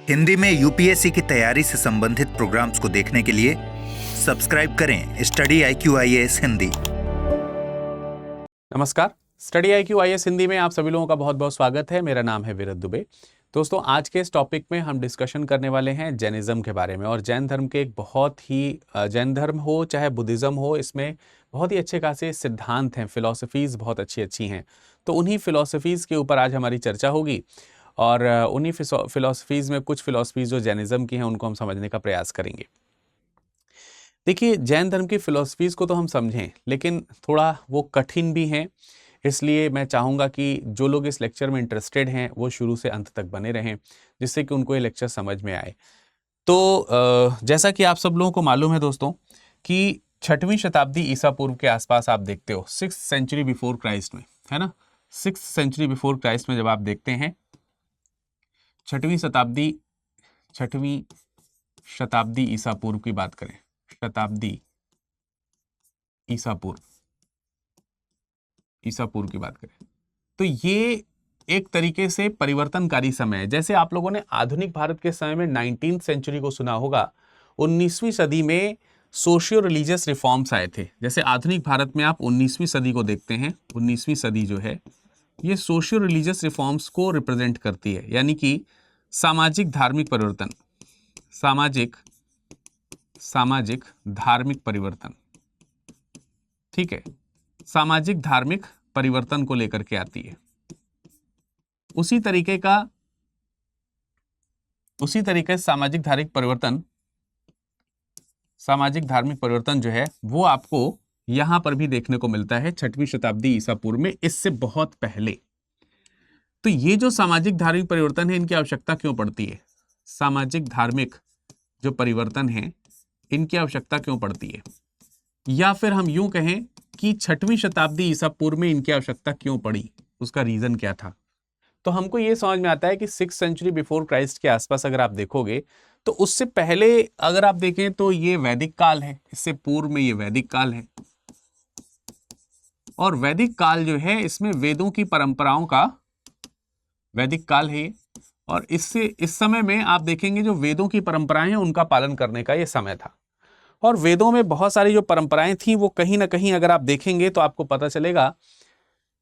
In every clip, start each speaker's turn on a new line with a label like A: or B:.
A: हिंदी में यूपीएससी की तैयारी से संबंधित प्रोग्राम्स को देखने के लिए सब्सक्राइब करें स्टडी IQ IAS हिंदी।
B: नमस्कार, स्टडी IQ IAS हिंदी में आप सभी लोगों का बहुत बहुत स्वागत है। मेरा नाम है विरत दुबे। दोस्तों, आज के इस टॉपिक में हम डिस्कशन करने वाले हैं जैनिज्म के बारे में। और जैन धर्म के एक बहुत ही जैन धर्म हो चाहे बुद्धिज़्म हो, इसमें बहुत ही अच्छे खासे सिद्धांत हैं, फिलॉसफीज़ बहुत अच्छी हैं। तो उन्हीं फिलॉसफीज़ के ऊपर आज हमारी चर्चा होगी और उन्हीं फिलॉसफीज़ में कुछ फिलॉसफीज़ जो जैनिज्म की हैं उनको हम समझने का प्रयास करेंगे। देखिए, जैन धर्म की फिलॉसफीज़ को तो हम समझें, लेकिन थोड़ा वो कठिन भी हैं। इसलिए मैं चाहूँगा कि जो लोग इस लेक्चर में इंटरेस्टेड हैं वो शुरू से अंत तक बने रहें, जिससे कि उनको ये लेक्चर समझ में आए। तो जैसा कि आप सब लोगों को मालूम है दोस्तों कि 6वीं शताब्दी ईसा पूर्व के आसपास आप देखते हो, 6th सेंचुरी बिफोर क्राइस्ट में, है ना, 6th सेंचुरी बिफोर क्राइस्ट में जब आप देखते हैं 6वीं शताब्दी ईसा पूर्व की बात करें, शताब्दी ईसा पूर्व की बात करें, तो ये एक तरीके से परिवर्तनकारी समय है। जैसे आप लोगों ने आधुनिक भारत के समय में 19th सेंचुरी को सुना होगा, 19वीं सदी में सोशियो रिलीजियस रिफॉर्म्स आए थे। जैसे आधुनिक भारत में आप 19वीं सदी को देखते हैं, 19वीं सदी जो है ये सोशियो रिलीजियस रिफॉर्म्स को रिप्रेजेंट करती है, यानी कि सामाजिक धार्मिक परिवर्तन, सामाजिक धार्मिक परिवर्तन, ठीक है, सामाजिक धार्मिक परिवर्तन को लेकर के आती है। उसी तरीके सामाजिक धार्मिक परिवर्तन जो है वो आपको यहां पर भी देखने को मिलता है 6वीं शताब्दी ईसा पूर्व में, इससे बहुत पहले। तो ये जो सामाजिक धार्मिक परिवर्तन है, इनकी आवश्यकता क्यों पड़ती है? सामाजिक धार्मिक जो परिवर्तन है इनकी आवश्यकता क्यों पड़ती है? या फिर हम यूं कहें कि 6वीं शताब्दी ईसा पूर्व में इनकी आवश्यकता क्यों पड़ी, उसका रीजन क्या था? तो हमको ये समझ में आता है कि 6th सेंचुरी बिफोर क्राइस्ट के आसपास अगर आप देखोगे तो उससे पहले अगर आप देखें तो ये वैदिक काल है, इससे पूर्व में ये वैदिक काल है। और वैदिक काल जो है इसमें वेदों की परंपराओं का वैदिक काल है। और इस समय में आप देखेंगे जो वेदों की परंपराएं हैं उनका पालन करने का ये समय था। और वेदों में बहुत सारी जो परंपराएं थी वो कहीं ना कहीं अगर आप देखेंगे तो आपको पता चलेगा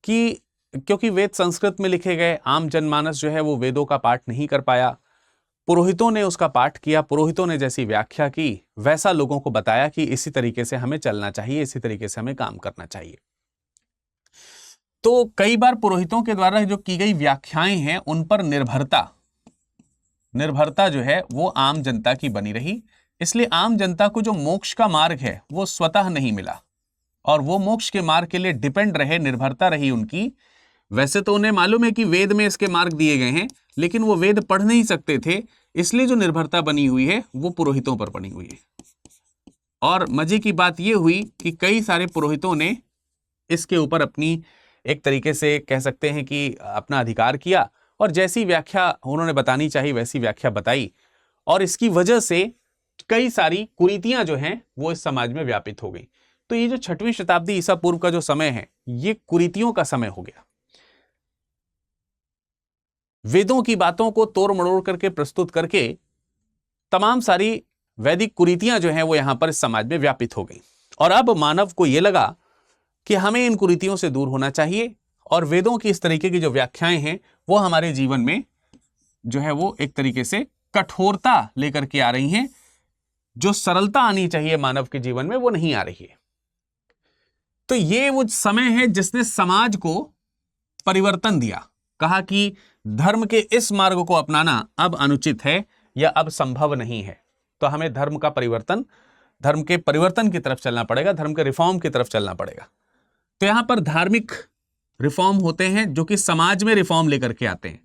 B: कि क्योंकि वेद संस्कृत में लिखे गए, आम जनमानस जो है वो वेदों का पाठ नहीं कर पाया। पुरोहितों ने उसका पाठ किया, पुरोहितों ने जैसी व्याख्या की वैसा लोगों को बताया कि इसी तरीके से हमें चलना चाहिए, इसी तरीके से हमें काम करना चाहिए। तो कई बार पुरोहितों के द्वारा जो की गई व्याख्याएं हैं उन पर निर्भरता जो है वो आम जनता की बनी रही। इसलिए आम जनता को जो मोक्ष का मार्ग है वो स्वतः नहीं मिला, और वो मोक्ष के मार्ग के लिए डिपेंड रहे, निर्भरता रही उनकी। वैसे तो उन्हें मालूम है कि वेद में इसके मार्ग दिए गए हैं, लेकिन वो वेद पढ़ नहीं सकते थे, इसलिए जो निर्भरता बनी हुई है वो पुरोहितों पर बनी हुई है। और मजे की बात यह हुई कि कई सारे पुरोहितों ने इसके ऊपर अपनी, एक तरीके से कह सकते हैं कि अपना अधिकार किया, और जैसी व्याख्या उन्होंने बतानी चाहिए वैसी व्याख्या बताई। और इसकी वजह से कई सारी कुरीतियां जो हैं वो इस समाज में व्यापित हो गई। तो ये जो 6वीं शताब्दी ईसा पूर्व का जो समय है ये कुरीतियों का समय हो गया। वेदों की बातों को तोड़ मड़ोड़ करके प्रस्तुत करके तमाम सारी वैदिक कुरीतियां जो हैं वो यहां पर इस समाज में व्यापित हो गई। और अब मानव को यह लगा कि हमें इन कुरीतियों से दूर होना चाहिए, और वेदों की इस तरीके की जो व्याख्याएं हैं वो हमारे जीवन में जो है वो एक तरीके से कठोरता लेकर के आ रही हैं। जो सरलता आनी चाहिए मानव के जीवन में वो नहीं आ रही है। तो ये वो समय है जिसने समाज को परिवर्तन दिया, कहा कि धर्म के इस मार्ग को अपनाना अब अनुचित है या अब संभव नहीं है। तो हमें धर्म के परिवर्तन की तरफ चलना पड़ेगा, धर्म के रिफॉर्म की तरफ चलना पड़ेगा। तो यहां पर धार्मिक रिफॉर्म होते हैं जो कि समाज में रिफॉर्म लेकर के आते हैं।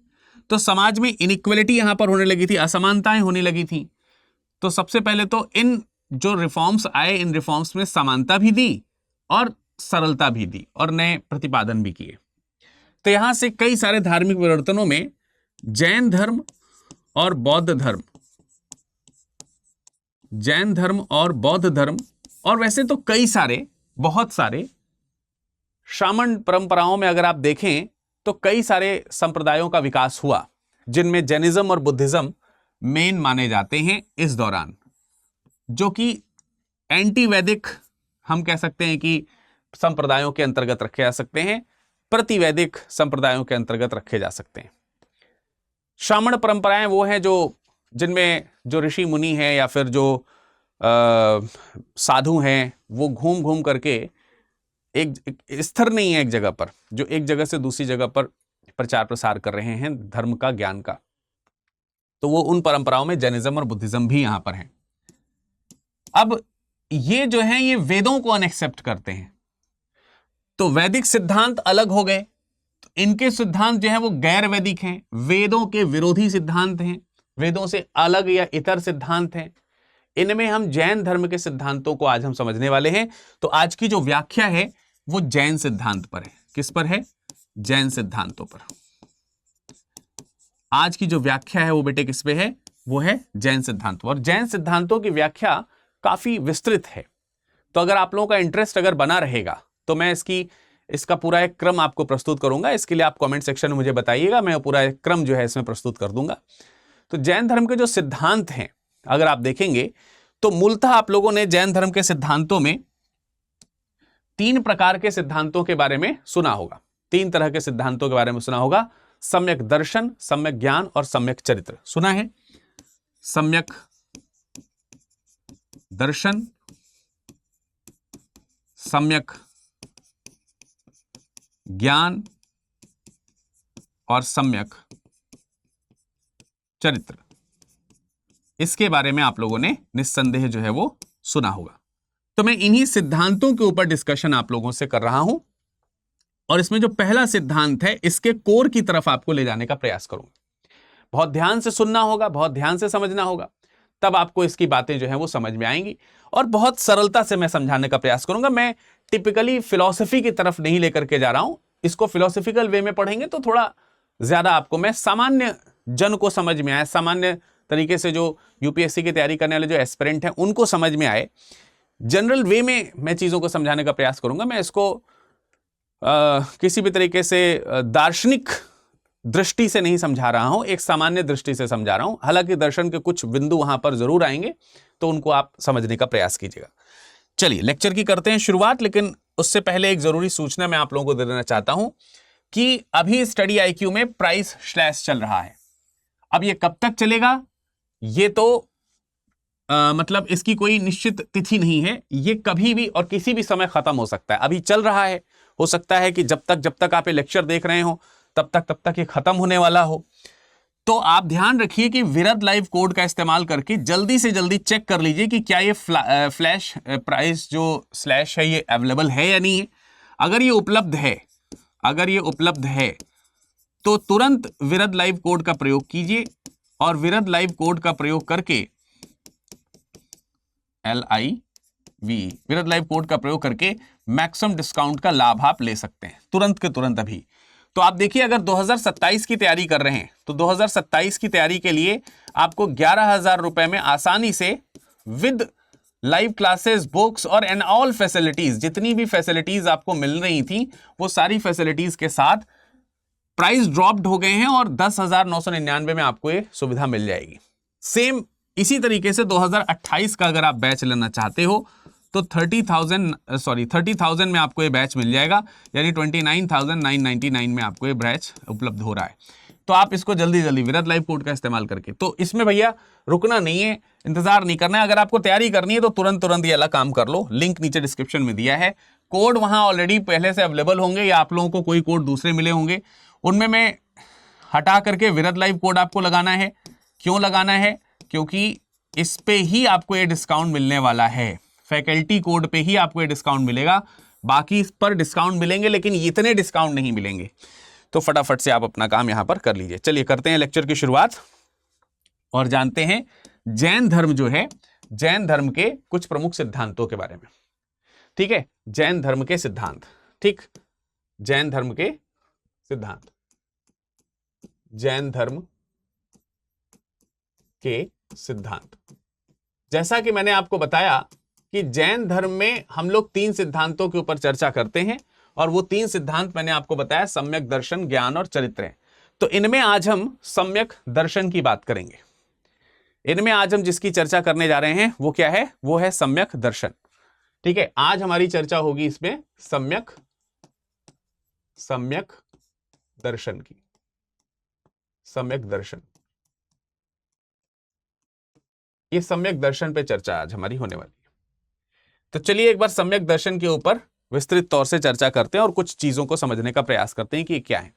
B: तो समाज में इनइक्वलिटी यहां पर होने लगी थी, असमानताएं होने लगी थी। तो सबसे पहले तो इन जो रिफॉर्म्स आए, इन रिफॉर्म्स में समानता भी दी और सरलता भी दी और नए प्रतिपादन भी किए। तो यहां से कई सारे धार्मिक परिवर्तनों में जैन धर्म और बौद्ध धर्म और वैसे तो बहुत सारे श्रामण परंपराओं में अगर आप देखें तो कई सारे संप्रदायों का विकास हुआ, जिनमें जैनिज्म और बुद्धिज्म मेन माने जाते हैं इस दौरान, जो कि एंटी वैदिक हम कह सकते हैं कि संप्रदायों के अंतर्गत रखे जा सकते हैं, प्रतिवैदिक संप्रदायों के अंतर्गत रखे जा सकते हैं। श्रामण परंपराएं वो हैं जो जिनमें जो ऋषि मुनि हैं या फिर जो साधु हैं वो घूम घूम करके एक स्थिर नहीं है एक जगह पर, जो एक जगह से दूसरी जगह पर प्रचार प्रसार कर रहे हैं धर्म का, ज्ञान का। तो वो उन परंपराओं में जैनिज्म और बुद्धिज्म भी यहां पर हैं। अब ये जो है ये वेदों को अनएक्सेप्ट करते हैं, तो वैदिक सिद्धांत अलग हो गए, तो इनके सिद्धांत जो है वो गैर वैदिक हैं, वेदों के विरोधी सिद्धांत हैं, वेदों से अलग या इतर सिद्धांत हैं। इनमें हम जैन धर्म के सिद्धांतों को आज हम समझने वाले हैं। तो आज की जो व्याख्या है वो जैन सिद्धांत पर है। किस पर है? जैन सिद्धांतों पर। आज की जो व्याख्या है वो बेटे किस पे है? वो है जैन सिद्धांत। और जैन सिद्धांतों की व्याख्या काफी विस्तृत है, तो अगर आप लोगों का इंटरेस्ट अगर बना रहेगा तो मैं इसका पूरा एक क्रम आपको प्रस्तुत करूंगा। इसके लिए आप कमेंट सेक्शन में मुझे बताइएगा, मैं पूरा एक क्रम जो है इसमें प्रस्तुत कर दूंगा। तो जैन धर्म के जो सिद्धांत हैं अगर आप देखेंगे तो मूलतः आप लोगों ने जैन धर्म के सिद्धांतों में 3 प्रकार के सिद्धांतों के बारे में सुना होगा। 3 तरह के सिद्धांतों के बारे में सुना होगा। सम्यक दर्शन, सम्यक ज्ञान और सम्यक चरित्र। सुना है? सम्यक दर्शन, सम्यक ज्ञान और सम्यक चरित्र। इसके बारे में आप लोगों ने निस्संदेह जो है वो सुना होगा। तो मैं इन्हीं सिद्धांतों के ऊपर डिस्कशन आप लोगों से कर रहा हूं, और इसमें जो पहला सिद्धांत है इसके कोर की तरफ आपको ले जाने का प्रयास करूंगा। बहुत ध्यान से सुनना होगा, बहुत ध्यान से समझना होगा, तब आपको इसकी बातें जो है वो समझ में आएंगी, और बहुत सरलता से मैं समझाने का प्रयास करूंगा। मैं टिपिकली फिलॉसफी की तरफ नहीं लेकर के जा रहा हूं। इसको फिलॉसफिकल वे में पढ़ेंगे तो थोड़ा ज्यादा आपको मैं सामान्य जन को समझ में आए, सामान्य तरीके से जो यूपीएससी की तैयारी करने वाले जो एस्पिरेंट हैं उनको समझ में आए, जनरल वे में मैं चीजों को समझाने का प्रयास करूंगा। मैं इसको किसी भी तरीके से दार्शनिक दृष्टि से नहीं समझा रहा हूं, एक सामान्य दृष्टि से समझा रहा हूं। हालांकि दर्शन के कुछ बिंदु वहां पर जरूर आएंगे, तो उनको आप समझने का प्रयास कीजिएगा। चलिए लेक्चर की करते हैं शुरुआत, लेकिन उससे पहले एक जरूरी सूचना मैं आप लोगों को दे देना चाहता हूं कि अभी स्टडी आईक्यू में प्राइस स्लैश चल रहा है। अब ये कब तक चलेगा ये तो मतलब इसकी कोई निश्चित तिथि नहीं है, ये कभी भी और किसी भी समय खत्म हो सकता है। अभी चल रहा है, हो सकता है कि जब तक आप ये लेक्चर देख रहे हो तब तक ये खत्म होने वाला हो। तो आप ध्यान रखिए कि विरद लाइव कोड का इस्तेमाल करके जल्दी से जल्दी चेक कर लीजिए कि क्या ये फ्लैश प्राइस जो स्लैश है ये अवेलेबल है या नहीं है। अगर ये उपलब्ध है तो तुरंत विरद लाइव कोड का प्रयोग कीजिए, और विरद लाइव कोड का प्रयोग करके विरद लाइव कोड का प्रयोग करके मैक्सिमम डिस्काउंट का लाभ आप ले सकते हैं तुरंत के तुरंत अभी। तो आप देखिए, अगर 2027 की तैयारी कर रहे हैं तो 2027 की तैयारी के लिए आपको 11,000 रुपए में आसानी से विद लाइव क्लासेस, बुक्स और एंड ऑल फैसिलिटीज, जितनी भी फैसिलिटीज आपको मिल रही थी वो सारी फैसिलिटीज के साथ प्राइस ड्रॉप्ड हो गए हैं, और 10,999 में आपको ये सुविधा मिल जाएगी। सेम इसी तरीके से 2028 का अगर आप बैच लेना चाहते हो तो 30,000 में आपको ये बैच मिल जाएगा, यानी 29,999 में आपको ये बैच उपलब्ध हो रहा है। तो आप इसको जल्दी जल्दी विरद लाइव कोड का इस्तेमाल करके, तो इसमें भैया रुकना नहीं है, इंतजार नहीं करना है। अगर आपको तैयारी करनी है तो तुरंत ये वाला काम कर लो। लिंक नीचे डिस्क्रिप्शन में दिया है, कोड वहां ऑलरेडी पहले से अवेलेबल होंगे, या आप लोगों को कोई कोड दूसरे मिले होंगे, उनमें मैं हटा करके विरद लाइव कोड आपको लगाना है। क्यों लगाना है? क्योंकि इस पे ही आपको ये डिस्काउंट मिलने वाला है, फैकल्टी कोड पे ही आपको ये डिस्काउंट मिलेगा। बाकी इस पर डिस्काउंट मिलेंगे लेकिन इतने डिस्काउंट नहीं मिलेंगे। तो फटाफट से आप अपना काम यहां पर कर लीजिए। चलिए करते हैं लेक्चर की शुरुआत और जानते हैं जैन धर्म जो है, जैन धर्म के कुछ प्रमुख सिद्धांतों के बारे में। ठीक है, जैन धर्म के सिद्धांत। ठीक, जैन धर्म के सिद्धांत, जैन धर्म के सिद्धांत। जैसा कि मैंने आपको बताया कि जैन धर्म में हम लोग 3 सिद्धांतों के ऊपर चर्चा करते हैं, और वो 3 सिद्धांत मैंने आपको बताया सम्यक दर्शन, ज्ञान और चरित्र हैं। तो इनमें आज हम सम्यक दर्शन की बात करेंगे। इनमें आज हम जिसकी चर्चा करने जा रहे हैं वो क्या है, वो है सम्यक दर्शन। ठीक है, आज हमारी चर्चा होगी इसमें सम्यक दर्शन की, सम्यक दर्शन। ये सम्यक दर्शन पे चर्चा आज हमारी होने वाली है। तो चलिए एक बार सम्यक दर्शन के ऊपर विस्तृत तौर से चर्चा करते हैं और कुछ चीजों को समझने का प्रयास करते हैं कि ये क्या है।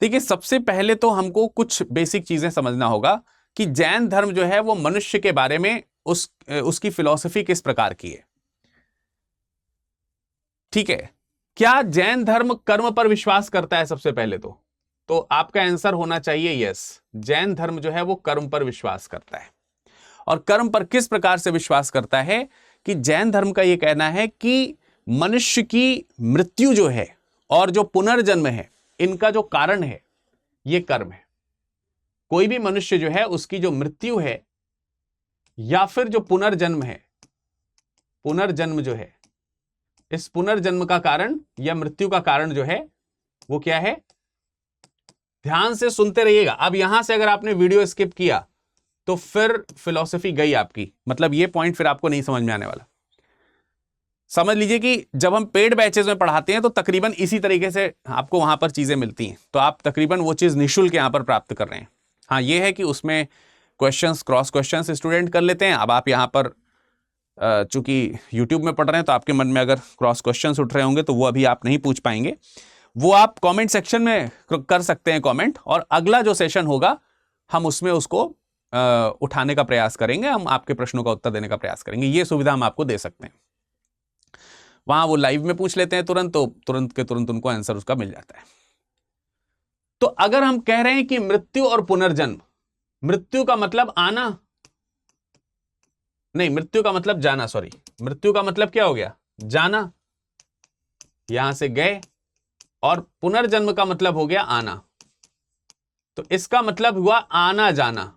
B: देखिए, सबसे पहले तो हमको कुछ बेसिक चीजें समझना होगा कि जैन धर्म जो है वो मनुष्य के बारे में उसकी फिलॉसफी किस प्रकार की है। ठीक है, क्या जैन धर्म कर्म पर विश्वास करता है? सबसे पहले तो आपका आंसर होना चाहिए यस, जैन धर्म जो है वो कर्म पर विश्वास करता है। और कर्म पर किस प्रकार से विश्वास करता है कि जैन धर्म का यह कहना है कि मनुष्य की मृत्यु जो है और जो पुनर्जन्म है, इनका जो कारण है यह कर्म है। कोई भी मनुष्य जो है उसकी जो मृत्यु है या फिर जो पुनर्जन्म है, पुनर्जन्म जो है, इस पुनर्जन्म का कारण या मृत्यु का कारण जो है वो क्या है? ध्यान से सुनते रहिएगा। अब यहां से अगर आपने वीडियो स्किप किया तो फिर फिलॉसफी गई आपकी, मतलब ये पॉइंट फिर आपको नहीं समझ में आने वाला। समझ लीजिए कि जब हम पेड बैचेस में पढ़ाते हैं तो तकरीबन इसी तरीके से आपको वहां पर चीजें मिलती हैं, तो आप तकरीबन वो चीज निःशुल्क यहां पर प्राप्त कर रहे हैं। हाँ, ये है कि उसमें क्वेश्चंस, क्रॉस क्वेश्चंस स्टूडेंट कर लेते हैं। अब आप यहां पर चूंकि यूट्यूब में पढ़ रहे हैं तो आपके मन में अगर क्रॉस क्वेश्चंस उठ रहे होंगे तो वो अभी आप नहीं पूछ पाएंगे, वो आप कमेंट सेक्शन में कर सकते हैं कमेंट, और अगला जो सेशन होगा हम उसमें उसको उठाने का प्रयास करेंगे, हम आपके प्रश्नों का उत्तर देने का प्रयास करेंगे। ये सुविधा हम आपको दे सकते हैं। वहां वो लाइव में पूछ लेते हैं तुरंत, तो तुरंत के तुरंत उनको आंसर उसका मिल जाता है। तो अगर हम कह रहे हैं कि मृत्यु और पुनर्जन्म, मृत्यु का मतलब आना नहीं, मृत्यु का मतलब जाना, सॉरी, मृत्यु का मतलब क्या हो गया? जाना, यहां से गए, और पुनर्जन्म का मतलब हो गया आना। तो इसका मतलब हुआ आना जाना।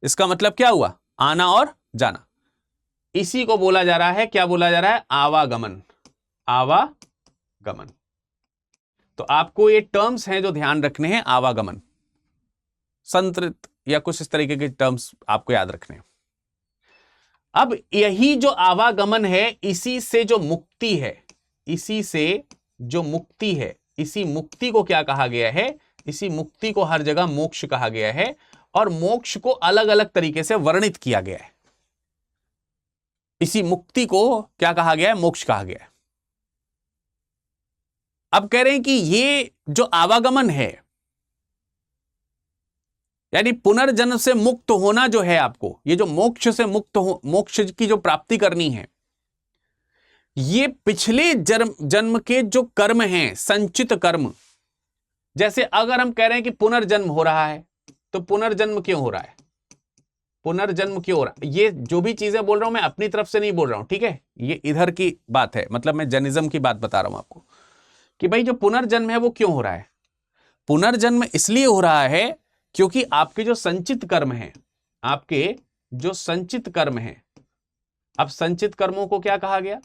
B: इसका मतलब क्या हुआ? आना और जाना। इसी को बोला जा रहा है, क्या बोला जा रहा है? आवागमन। आवागमन। तो आपको ये टर्म्स हैं जो ध्यान रखने हैं, आवागमन, संतृत या कुछ इस तरीके के टर्म्स आपको याद रखने हैं। अब यही जो आवागमन है, इसी से जो मुक्ति है, इसी से जो मुक्ति है, इसी मुक्ति को क्या कहा गया है? इसी मुक्ति को हर जगह मोक्ष कहा गया है, और मोक्ष को अलग अलग तरीके से वर्णित किया गया है। इसी मुक्ति को क्या कहा गया है? मोक्ष कहा गया है। अब कह रहे हैं कि ये जो आवागमन है, यानी पुनर्जन्म से मुक्त होना जो है आपको, ये जो मोक्ष से मुक्त हो, मोक्ष की जो प्राप्ति करनी है, ये पिछले जन्म के जो कर्म हैं, संचित कर्म, जैसे अगर हम कह रहे हैं कि पुनर्जन्म हो रहा है, तो पुनर्जन्म क्यों हो रहा है? पुनर्जन्म क्यों हो रहा है? ये जो भी चीजें बोल रहा हूं मैं अपनी तरफ से नहीं बोल रहा हूं, ठीक है, ये इधर की बात है, मतलब मैं जैनिज्म की बात बता रहा हूं आपको कि भाई जो पुनर्जन्म है वो क्यों हो रहा है? पुनर्जन्म इसलिए हो रहा है क्योंकि आपके जो संचित कर्म हैं, आपके जो संचित कर्म हैं, अब संचित कर्मों को क्या कहा गया?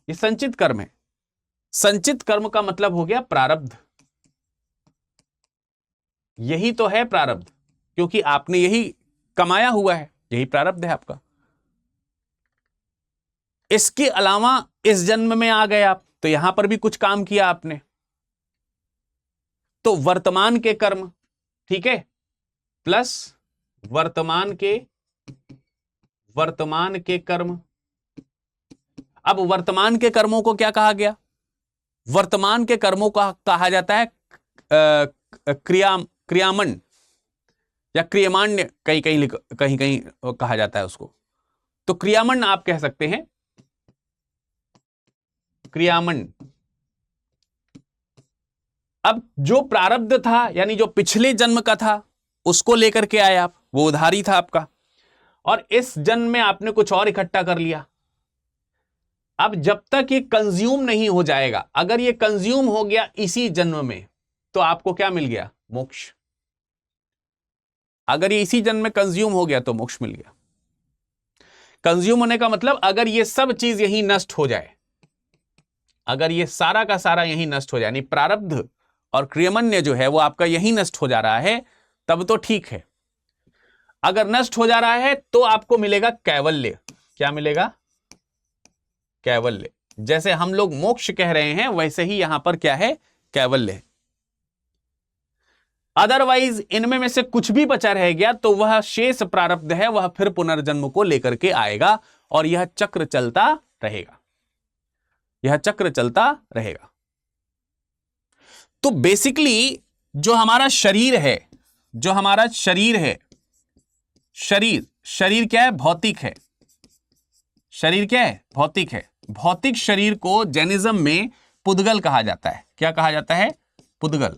B: ये संचित कर्म है। संचित कर्म का मतलब हो गया प्रारब्ध। यही तो है प्रारब्ध, क्योंकि आपने यही कमाया हुआ है, यही प्रारब्ध है आपका। इसके अलावा इस जन्म में आ गए आप, तो यहां पर भी कुछ काम किया आपने, तो वर्तमान के कर्म, ठीक है, प्लस वर्तमान के कर्म। अब वर्तमान के कर्मों को क्या कहा गया? वर्तमान के कर्मों का कहा जाता है क्रियामन या क्रियमान्य, कहीं कहीं कहा जाता है उसको। तो क्रियामन आप कह सकते हैं, क्रियामन। अब जो प्रारब्ध था, यानी जो पिछले जन्म का था, उसको लेकर के आए आप, वो उधारी था आपका, और इस जन्म में आपने कुछ और इकट्ठा कर लिया। अब जब तक ये कंज्यूम नहीं हो जाएगा, अगर ये कंज्यूम हो गया इसी जन्म में, तो आपको क्या मिल गया? मोक्ष। अगर ये इसी जन्म में कंज्यूम हो गया तो मोक्ष मिल गया। कंज्यूम होने का मतलब अगर ये सब चीज यही नष्ट हो जाए, अगर ये सारा का सारा यही नष्ट हो जाए, यानी प्रारब्ध और क्रियमन्य जो है वो आपका यही नष्ट हो जा रहा है, तब तो ठीक है। अगर नष्ट हो जा रहा है तो आपको मिलेगा कैवल्य। क्या मिलेगा? कैवल्य। जैसे हम लोग मोक्ष कह रहे हैं वैसे ही यहां पर क्या है? कैवल्य। अदरवाइज इनमें में से कुछ भी बचा रह गया तो वह शेष प्रारब्ध है, वह फिर पुनर्जन्म को लेकर के आएगा और यह चक्र चलता रहेगा, यह चक्र चलता रहेगा। तो बेसिकली जो हमारा शरीर है, जो हमारा शरीर है, शरीर क्या है? भौतिक है। शरीर क्या है? भौतिक है। भौतिक शरीर को जैनिज्म में पुद्गल कहा जाता है। क्या कहा जाता है? पुद्गल।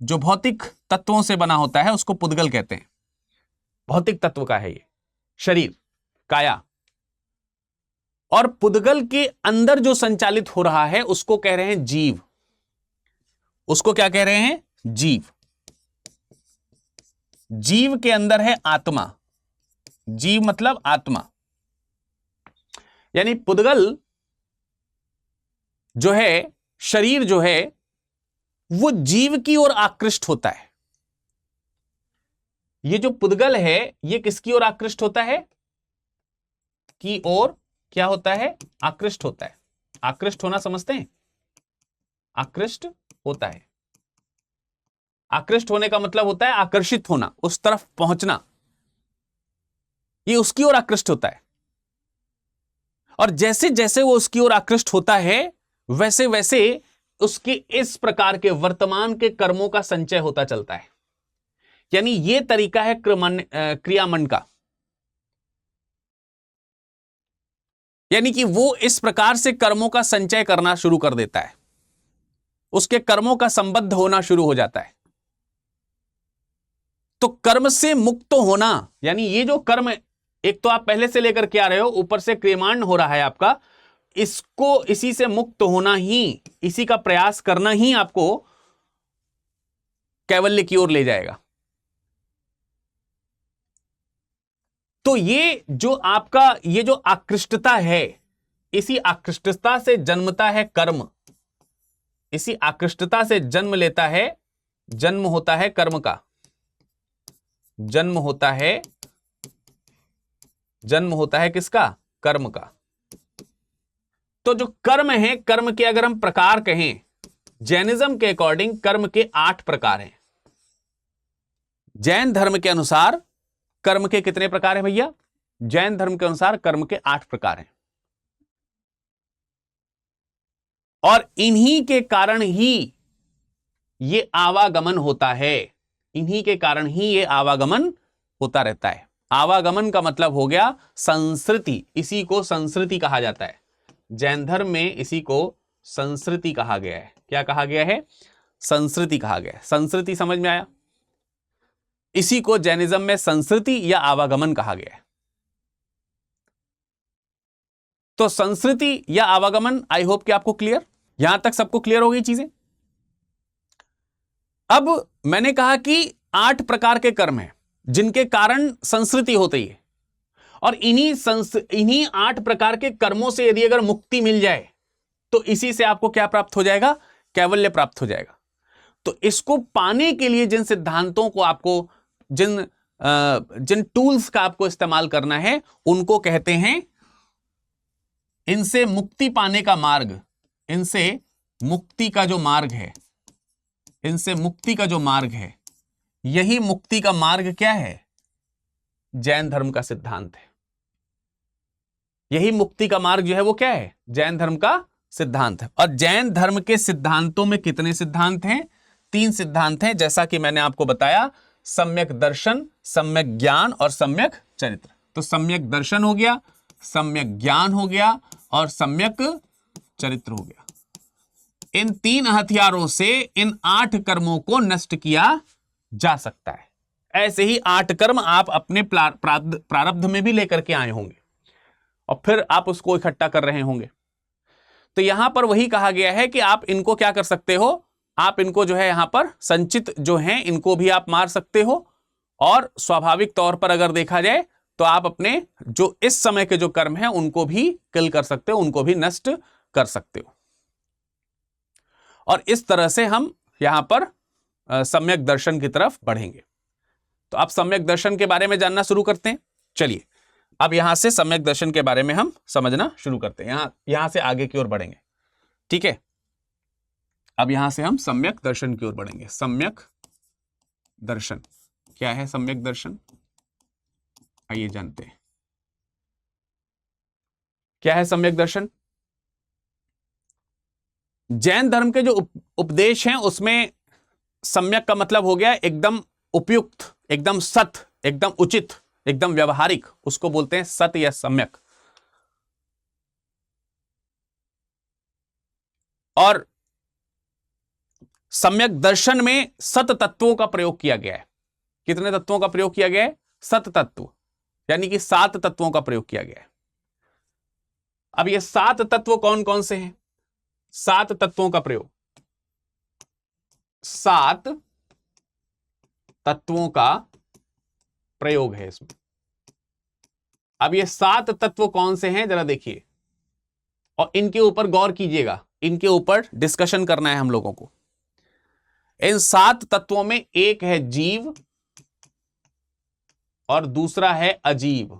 B: जो भौतिक तत्वों से बना होता है उसको पुद्गल कहते हैं। भौतिक तत्व का है ये शरीर, काया। और पुद्गल के अंदर जो संचालित हो रहा है उसको कह रहे हैं जीव। उसको क्या कह रहे हैं? जीव। जीव के अंदर है आत्मा। जीव मतलब आत्मा। यानी पुद्गल जो है, शरीर जो है, वो जीव की ओर आकृष्ट होता है। ये जो पुद्गल है ये किसकी ओर आकृष्ट होता है? की ओर क्या होता है? आकृष्ट होता है। आकृष्ट होना समझते हैं? आकृष्ट होता है। आकृष्ट होने का मतलब होता है आकर्षित होना, उस तरफ पहुंचना। ये उसकी ओर आकृष्ट होता है। और जैसे जैसे वो उसकी ओर आकृष्ट होता है वैसे वैसे उसके इस प्रकार के वर्तमान के कर्मों का संचय होता चलता है। यानी ये तरीका है क्रियामंड का। यानी कि वो इस प्रकार से कर्मों का संचय करना शुरू कर देता है, उसके कर्मों का संबद्ध होना शुरू हो जाता है। तो कर्म से मुक्त होना, यानी ये जो कर्म एक तो आप पहले से लेकर के आ रहे हो, ऊपर से क्रियमांड हो रहा है आपका, इसको इसी से मुक्त होना ही, इसी का प्रयास करना ही आपको कैवल्य की ओर ले जाएगा। तो ये जो आपका ये जो आकृष्टता है, इसी आकृष्टता से जन्मता है कर्म। इसी आकृष्टता से जन्म लेता है, जन्म होता है कर्म का, जन्म होता है किसका? कर्म का। तो जो कर्म है, कर्म के अगर हम प्रकार कहें, जैनिज्म के अकॉर्डिंग कर्म के 8 प्रकार हैं। जैन धर्म के अनुसार कर्म के कितने प्रकार हैं भैया? जैन धर्म के अनुसार कर्म के 8 प्रकार हैं। और इन्हीं के कारण ही ये आवागमन होता है, इन्हीं के कारण ही ये आवागमन होता रहता है। आवागमन का मतलब हो गया संस्कृति, इसी को संस्कृति कहा जाता है। जैन धर्म में इसी को संस्कृति कहा गया है। क्या कहा गया है? संस्कृति कहा गया है। संस्कृति समझ में आया? इसी को जैनिज्म में संस्कृति या आवागमन कहा गया है। तो संस्कृति या आवागमन, आई होप कि आपको क्लियर, यहां तक सबको क्लियर हो गई चीजें। अब मैंने कहा कि 8 प्रकार के कर्म हैं जिनके कारण संस्कृति होती है, और इन्हीं 8 प्रकार के कर्मों से यदि अगर मुक्ति मिल जाए तो इसी से आपको क्या प्राप्त हो जाएगा? कैवल्य प्राप्त हो जाएगा। तो इसको पाने के लिए जिन सिद्धांतों को आपको, जिन टूल्स का आपको इस्तेमाल करना है, उनको कहते हैं, इनसे मुक्ति पाने का मार्ग, इनसे मुक्ति का जो मार्ग है, इनसे मुक्ति का जो मार्ग है, यही मुक्ति का मार्ग क्या है? जैन धर्म का सिद्धांत है। यही मुक्ति का मार्ग जो है वो क्या है? जैन धर्म का सिद्धांत है। और जैन धर्म के सिद्धांतों में कितने सिद्धांत हैं? 3 सिद्धांत हैं, जैसा कि मैंने आपको बताया, सम्यक दर्शन, सम्यक ज्ञान और सम्यक चरित्र। तो सम्यक दर्शन हो गया, सम्यक ज्ञान हो गया और सम्यक चरित्र हो गया। इन 3 हथियारों से इन 8 कर्मों को नष्ट किया जा सकता है। ऐसे ही 8 कर्म आप अपने प्रारब्ध में भी लेकर के आए होंगे और फिर आप उसको इकट्ठा कर रहे होंगे। तो यहां पर वही कहा गया है कि आप इनको क्या कर सकते हो? आप इनको जो है यहां पर संचित जो हैं इनको भी आप मार सकते हो, और स्वाभाविक तौर पर अगर देखा जाए तो आप अपने जो इस समय के जो कर्म हैं उनको भी किल कर सकते हो, उनको भी नष्ट कर सकते हो। और इस तरह से हम यहां पर सम्यक दर्शन की तरफ बढ़ेंगे। तो तो आप सम्यक दर्शन के बारे में जानना शुरू करते हैं। चलिए अब यहां से सम्यक दर्शन के बारे में हम समझना शुरू करते हैं, यहां से आगे की ओर बढ़ेंगे। ठीक है, अब यहां से हम सम्यक दर्शन की ओर बढ़ेंगे। सम्यक दर्शन क्या है? सम्यक दर्शन आइए जानते हैं क्या है सम्यक दर्शन। जैन धर्म के जो उपदेश हैं उसमें सम्यक का मतलब हो गया एकदम उपयुक्त, एकदम सत, एकदम उचित, एकदम व्यवहारिक, उसको बोलते हैं सत या सम्यक। और सम्यक दर्शन में सत तत्वों का प्रयोग किया गया है। कितने तत्वों का प्रयोग किया गया है? सत तत्व, यानी कि 7 तत्वों का प्रयोग किया गया है। अब ये 7 तत्व कौन कौन से हैं? 7 तत्वों का प्रयोग, 7 तत्वों का प्रयोग है इसमें। अब ये 7 तत्व कौन से हैं जरा देखिए और इनके ऊपर गौर कीजिएगा, इनके ऊपर डिस्कशन करना है हम लोगों को। इन 7 तत्वों में एक है जीव और दूसरा है अजीव।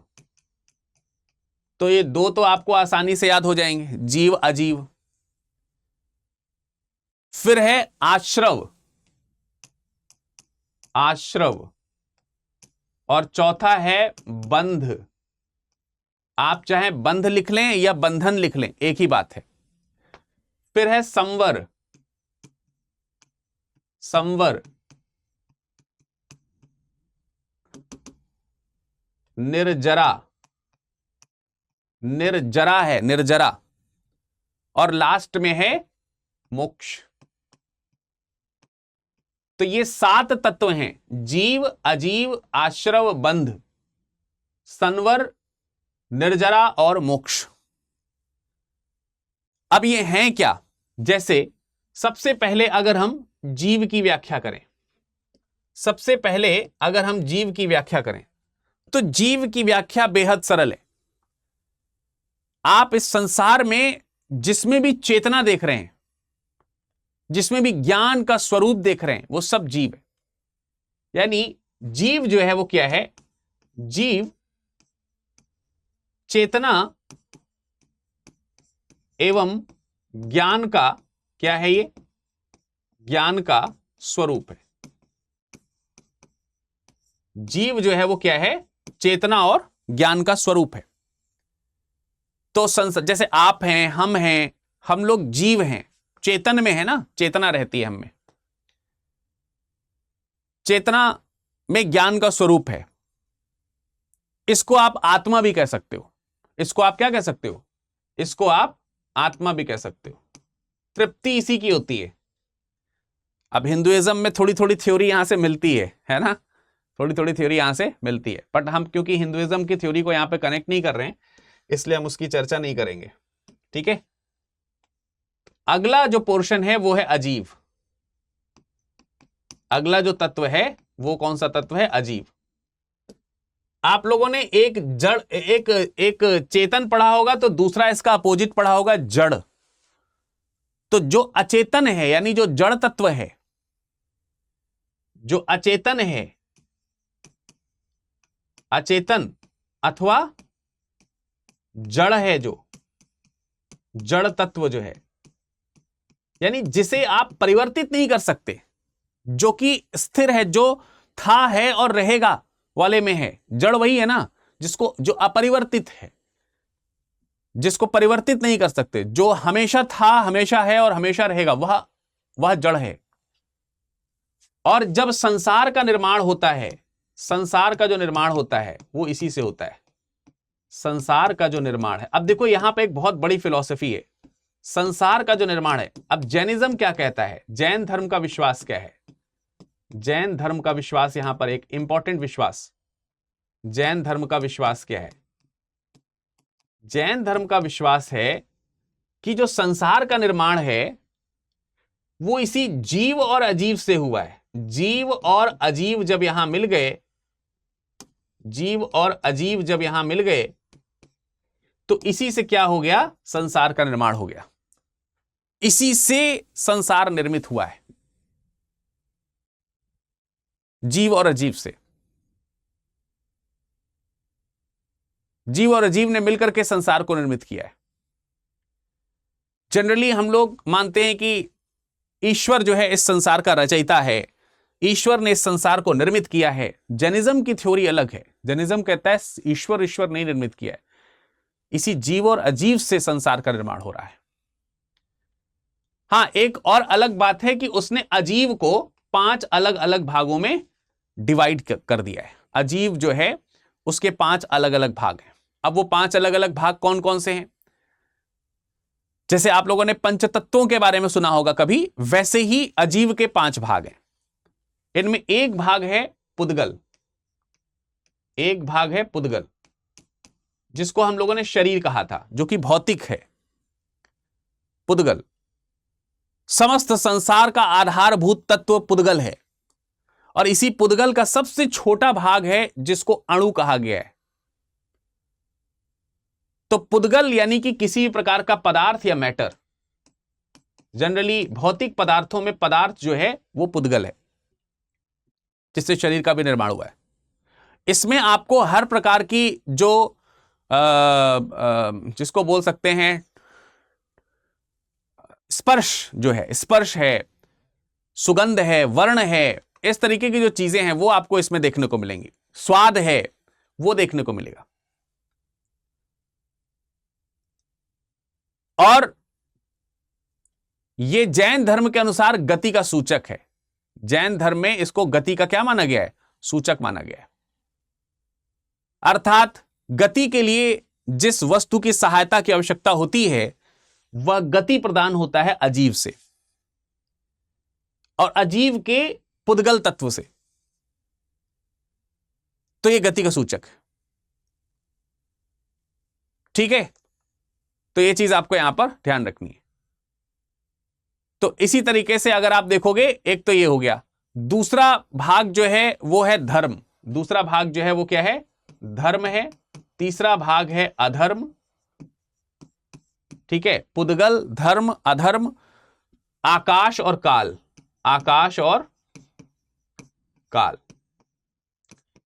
B: तो ये दो तो आपको आसानी से याद हो जाएंगे, जीव अजीव। फिर है आश्रव, आश्रव, और चौथा है बंध। आप चाहे बंध लिख लें या बंधन लिख लें, एक ही बात है। फिर है संवर, संवर, निर्जरा, निर्जरा है, निर्जरा, और लास्ट में है मोक्ष। तो ये 7 तत्व हैं, जीव अजीव आश्रव बंध संवर निर्जरा और मोक्ष। अब ये हैं क्या? जैसे सबसे पहले अगर हम जीव की व्याख्या करें, सबसे पहले अगर हम जीव की व्याख्या करें तो जीव की व्याख्या बेहद सरल है। आप इस संसार में जिसमें भी चेतना देख रहे हैं, जिसमें भी ज्ञान का स्वरूप देख रहे हैं, वो सब जीव है। यानी जीव जो है वो क्या है? जीव चेतना एवं ज्ञान का क्या है? ये ज्ञान का स्वरूप है। जीव जो है वो क्या है? चेतना और ज्ञान का स्वरूप है। तो जैसे आप हैं, हम लोग जीव हैं, चेतन में है ना, चेतना रहती है हम में, चेतना में ज्ञान का स्वरूप है। इसको आप आत्मा भी कह सकते हो। इसको आप क्या कह सकते हो? इसको आप आत्मा भी कह सकते हो। तृप्ति इसी की होती है। अब हिंदुइज्म में थोड़ी थोड़ी थ्योरी यहां से मिलती है ना, थोड़ी थोड़ी थ्योरी यहां से मिलती है, बट हम क्योंकि हिंदुइज्म की थ्योरी को यहां पे कनेक्ट नहीं कर रहे हैं, इसलिए हम उसकी चर्चा नहीं करेंगे। ठीक है, अगला जो पोर्शन है वो है अजीव। अगला जो तत्व है वो कौन सा तत्व है? अजीव। आप लोगों ने एक जड़, एक चेतन पढ़ा होगा तो दूसरा इसका अपोजिट पढ़ा होगा, जड़। तो जो अचेतन है, यानी जो जड़ तत्व है, जो अचेतन है, अचेतन अथवा जड़ है, जो जड़ तत्व जो है, यानी जिसे आप परिवर्तित नहीं कर सकते, जो कि स्थिर है, जो था है और रहेगा वाले में है। जड़ वही है ना जिसको, जो अपरिवर्तित है, जिसको परिवर्तित नहीं कर सकते, जो हमेशा था, हमेशा है और हमेशा रहेगा, वह जड़ है। और जब संसार का निर्माण होता है, संसार का जो निर्माण होता है वो इसी से होता है। संसार का जो निर्माण है, अब देखो यहां पे एक बहुत बड़ी फिलॉसफी है, संसार का जो निर्माण है। अब जैनिज्म क्या कहता है? जैन धर्म का विश्वास क्या है? जैन धर्म का विश्वास, यहां पर एक इंपॉर्टेंट विश्वास, जैन धर्म का विश्वास क्या है? जैन धर्म का विश्वास है कि जो संसार का निर्माण है वो इसी जीव और अजीव से हुआ है। जीव और अजीव जब यहां मिल गए, जीव और अजीव जब यहां मिल गए तो इसी से क्या हो गया? संसार का निर्माण हो गया। इसी से संसार निर्मित हुआ है, जीव और अजीव से। जीव और अजीव ने मिलकर के संसार को निर्मित किया है। जनरली हम लोग मानते हैं कि ईश्वर जो है इस संसार का रचयिता है, ईश्वर ने इस संसार को निर्मित किया है। जैनिज्म की थ्योरी अलग है। जैनिज्म कहता है ईश्वर नहीं निर्मित किया है, इसी जीव और अजीव से संसार का निर्माण हो रहा है। हां, एक और अलग बात है कि उसने अजीव को 5 अलग अलग भागों में डिवाइड कर दिया है। अजीव जो है उसके 5 अलग अलग भाग हैं। अब वो 5 अलग अलग भाग कौन कौन से हैं? जैसे आप लोगों ने पंचतत्वों के बारे में सुना होगा कभी, वैसे ही अजीव के 5 भाग हैं। इनमें एक भाग है पुद्गल, एक भाग है पुद्गल, जिसको हम लोगों ने शरीर कहा था, जो कि भौतिक है। पुद्गल समस्त संसार का आधारभूत तत्व पुद्गल है, और इसी पुद्गल का सबसे छोटा भाग है जिसको अणु कहा गया है। तो पुद्गल यानी कि किसी भी प्रकार का पदार्थ या मैटर, जनरली भौतिक पदार्थों में पदार्थ जो है वो पुद्गल है, जिससे शरीर का भी निर्माण हुआ है। इसमें आपको हर प्रकार की जो जिसको बोल सकते हैं स्पर्श, जो है स्पर्श है, सुगंध है, वर्ण है, इस तरीके की जो चीजें हैं वो आपको इसमें देखने को मिलेंगी। स्वाद है वो देखने को मिलेगा। और ये जैन धर्म के अनुसार गति का सूचक है। जैन धर्म में इसको गति का क्या माना गया है? सूचक माना गया है। अर्थात गति के लिए जिस वस्तु की सहायता की आवश्यकता होती है वह गति प्रदान होता है अजीव से, और अजीव के पुद्गल तत्व से। तो यह गति का सूचक है। ठीक है, तो यह चीज आपको यहां पर ध्यान रखनी है। तो इसी तरीके से अगर आप देखोगे, एक तो यह हो गया। दूसरा भाग जो है वो है धर्म। दूसरा भाग जो है वो क्या है? धर्म है। तीसरा भाग है अधर्म। ठीक है, पुद्गल, धर्म, अधर्म, आकाश और काल। आकाश और काल,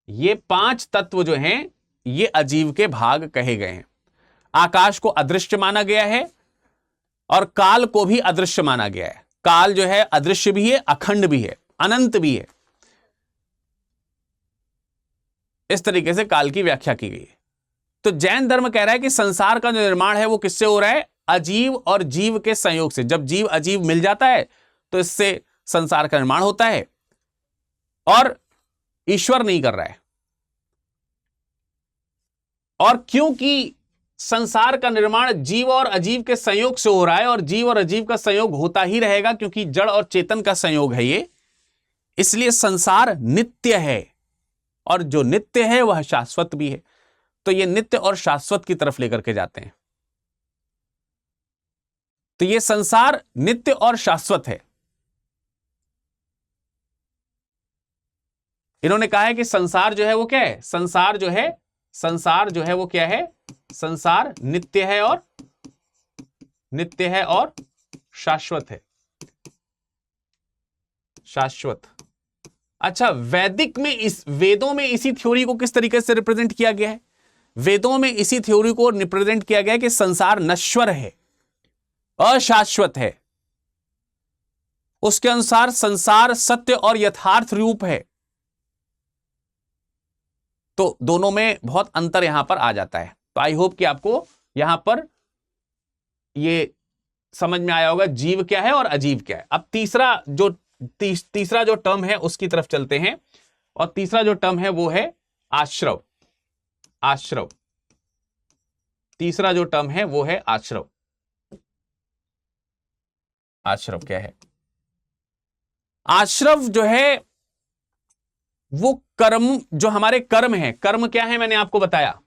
B: ये 5 तत्व जो हैं ये अजीव के भाग कहे गए हैं। आकाश को अदृश्य माना गया है और काल को भी अदृश्य माना गया है। काल जो है अदृश्य भी है, अखंड भी है, अनंत भी है। इस तरीके से काल की व्याख्या की गई है। तो जैन धर्म कह रहा है कि संसार का जो निर्माण है वो किससे हो रहा है? अजीव और जीव के संयोग से। जब जीव अजीव मिल जाता है तो इससे संसार का निर्माण होता है, और ईश्वर नहीं कर रहा है। और क्योंकि संसार का निर्माण जीव और अजीव के संयोग से हो रहा है, और जीव और अजीव का संयोग होता ही रहेगा क्योंकि जड़ और चेतन का संयोग है ये, इसलिए संसार नित्य है, और जो नित्य है वह शाश्वत भी है। तो ये नित्य और शाश्वत की तरफ लेकर के जाते हैं। तो ये संसार नित्य और शाश्वत है। इन्होंने कहा है कि संसार जो है वो क्या है? संसार जो है वो क्या है? संसार नित्य है और शाश्वत है। शाश्वत। अच्छा, वैदिक में, इस वेदों में इसी थ्योरी को किस तरीके से रिप्रेजेंट किया गया है? वेदों में इसी थ्योरी को रिप्रेजेंट किया गया है कि संसार नश्वर है, अशाश्वत है। उसके अनुसार संसार सत्य और यथार्थ रूप है। तो दोनों में बहुत अंतर यहां पर आ जाता है। तो आई होप कि आपको यहां पर ये समझ में आया होगा जीव क्या है और अजीव क्या है। अब तीसरा जो टर्म है उसकी तरफ चलते हैं, और तीसरा जो टर्म है वो है आश्रव। आश्रव, तीसरा जो टर्म है वो है आश्रव। आश्रव क्या है? आश्रव जो है वो कर्म, जो हमारे कर्म है। कर्म क्या है? मैंने आपको बताया,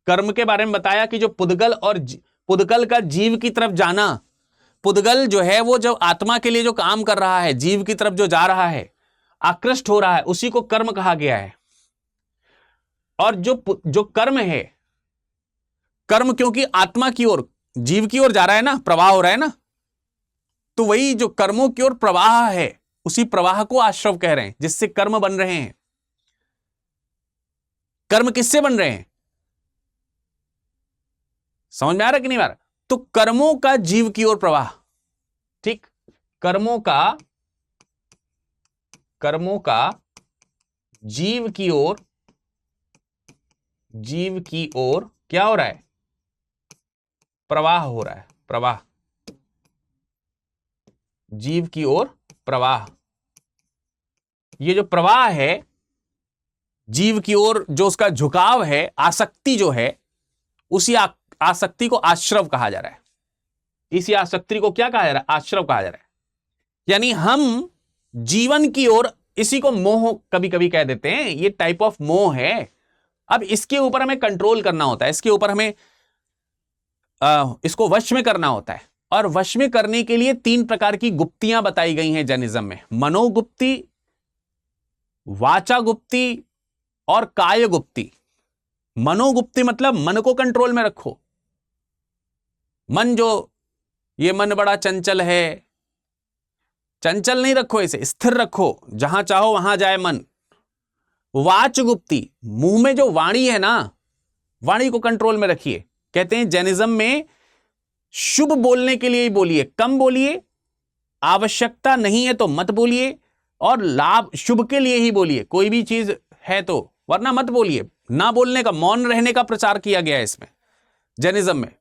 B: कर्म के बारे में बताया कि जो पुद्गल का जीव की तरफ जाना, पुद्गल जो है वो जब आत्मा के लिए जो काम कर रहा है, जीव की तरफ जो जा रहा है, आकृष्ट हो रहा है, उसी को कर्म कहा गया है। और जो कर्म है, कर्म क्योंकि आत्मा की ओर, जीव की ओर जा रहा है ना, प्रवाह हो रहा है ना, तो वही जो कर्मों की ओर प्रवाह है, उसी प्रवाह को आश्रव कह रहे हैं, जिससे कर्म बन रहे हैं। कर्म किससे बन रहे हैं? समझ में आ रहा कि नहीं आ रहा? तो कर्मों का जीव की ओर प्रवाह, ठीक, कर्मों का जीव की ओर क्या हो रहा है? प्रवाह हो रहा है, प्रवाह, जीव की ओर प्रवाह। ये जो प्रवाह है जीव की ओर, जो उसका झुकाव है, आसक्ति जो है, उसी आसक्ति को आश्रव कहा जा रहा है। इसी आसक्ति को क्या कहा जा रहा है? आश्रव कहा जा रहा है। यानी हम जीवन की ओर, इसी को मोह कभी कभी कह देते हैं, ये टाइप ऑफ मोह है। अब इसके ऊपर हमें कंट्रोल करना होता है, इसके ऊपर हमें इसको वश में करना होता है। और वश में करने के लिए 3 प्रकार की गुप्तियां बताई गई हैं जैनिज्म में, मनोगुप्ति, वाचा गुप्ति और काय गुप्ति। मनोगुप्ति मतलब मन को कंट्रोल में रखो। मन जो, ये मन बड़ा चंचल है, चंचल नहीं रखो, इसे स्थिर रखो, जहां चाहो वहां जाए मन। वाच गुप्ति, मुंह में जो वाणी है ना, वाणी को कंट्रोल में रखिए। कहते हैं जैनिज्म में शुभ बोलने के लिए ही बोलिए, कम बोलिए, आवश्यकता नहीं है तो मत बोलिए, और लाभ शुभ के लिए ही बोलिए, कोई भी चीज है तो, वरना मत बोलिए। ना बोलने का, मौन रहने का प्रचार किया गया है इसमें जैनिज्म में।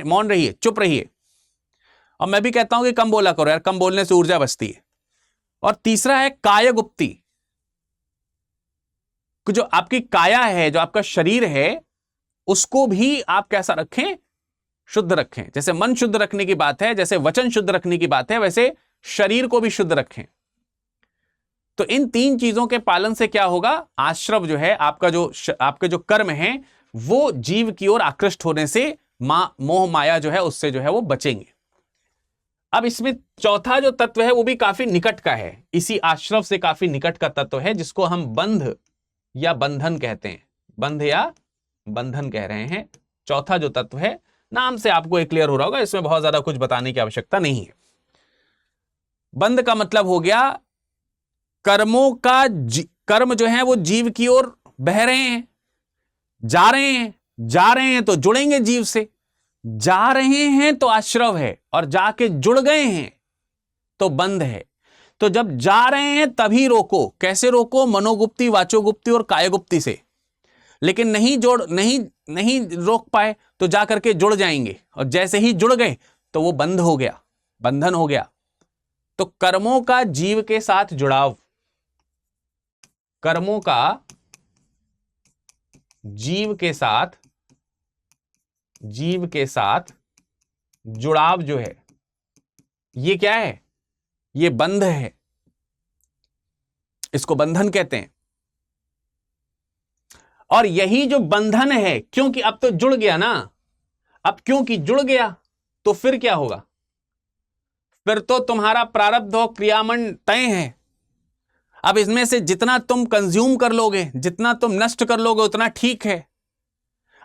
B: मौन रहिए, चुप रहिए। और मैं भी कहता हूं कि कम बोला करो यार, कम बोलने से ऊर्जा बचती है। और तीसरा है काय गुप्ति, जो आपकी काया है, जो आपका शरीर है, उसको भी आप कैसा रखें? शुद्ध रखें। जैसे मन शुद्ध रखने की बात है, जैसे वचन शुद्ध रखने की बात है, वैसे शरीर को भी शुद्ध रखें। तो इन 3 चीजों के पालन से क्या होगा? आश्रव जो है, आपके जो कर्म हैं, वो जीव की ओर आकृष्ट होने से मोह माया जो है, उससे जो है वो बचेंगे। अब इसमें चौथा जो तत्व है वो भी काफी निकट का है, इसी आश्रव से काफी निकट का तत्व है, जिसको हम बंध या बंधन कहते हैं। बंध या बंधन कह रहे हैं। चौथा जो तत्व है, नाम से आपको एक क्लियर हो रहा होगा, इसमें बहुत ज्यादा कुछ बताने की आवश्यकता नहीं है। बंध का मतलब हो गया कर्मों का कर्म जो है वो जीव की ओर बह रहे हैं, जा रहे हैं तो जुड़ेंगे जीव से, जा रहे हैं तो आश्रव है, और जाके जुड़ गए हैं तो बंध है। तो जब जा रहे हैं तभी रोको। कैसे रोको? मनोगुप्ति, वाचोगुप्ति और कायगुप्ति से। लेकिन नहीं रोक पाए तो जाकर के जुड़ जाएंगे, और जैसे ही जुड़ गए तो वो बंध हो गया, बंधन हो गया। तो कर्मों का जीव के साथ जुड़ाव, कर्मों का जीव के साथ जुड़ाव जो है, ये क्या है? ये बंध है, इसको बंधन कहते हैं। और यही जो बंधन है, क्योंकि अब तो जुड़ गया ना, अब क्योंकि जुड़ गया तो फिर क्या होगा? फिर तो तुम्हारा प्रारब्ध और क्रियामंड तय है। अब इसमें से जितना तुम कंज्यूम कर लोगे, जितना तुम नष्ट कर लोगे, उतना ठीक है।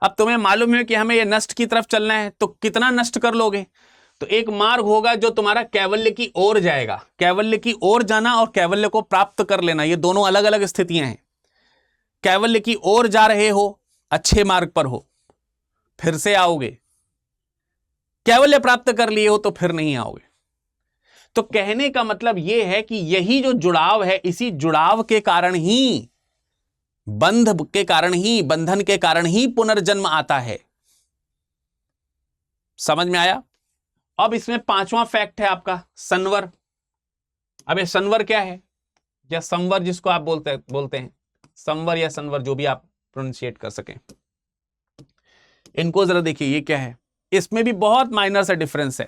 B: अब तुम्हें मालूम है कि हमें यह नष्ट की तरफ चलना है, तो कितना नष्ट कर लोगे? तो एक मार्ग होगा जो तुम्हारा कैवल्य की ओर जाएगा। कैवल्य की ओर जाना और कैवल्य को प्राप्त कर लेना, ये दोनों अलग अलग स्थितियां हैं। कैवल्य की ओर जा रहे हो, अच्छे मार्ग पर हो, फिर से आओगे। कैवल्य प्राप्त कर लिए हो तो फिर नहीं आओगे। तो कहने का मतलब यह है कि यही जो जुड़ाव है, इसी जुड़ाव के कारण ही, बंध के कारण ही, बंधन के कारण ही पुनर्जन्म आता है। समझ में आया? अब इसमें 5वां फैक्ट है आपका संवर। अब ये संवर क्या है, या संवर जिसको आप बोलते हैं, संवर या संवर, जो भी आप प्रोनाउंसिएट कर सकें। इनको जरा देखिए, ये क्या है। इसमें भी बहुत माइनर सा डिफरेंस है।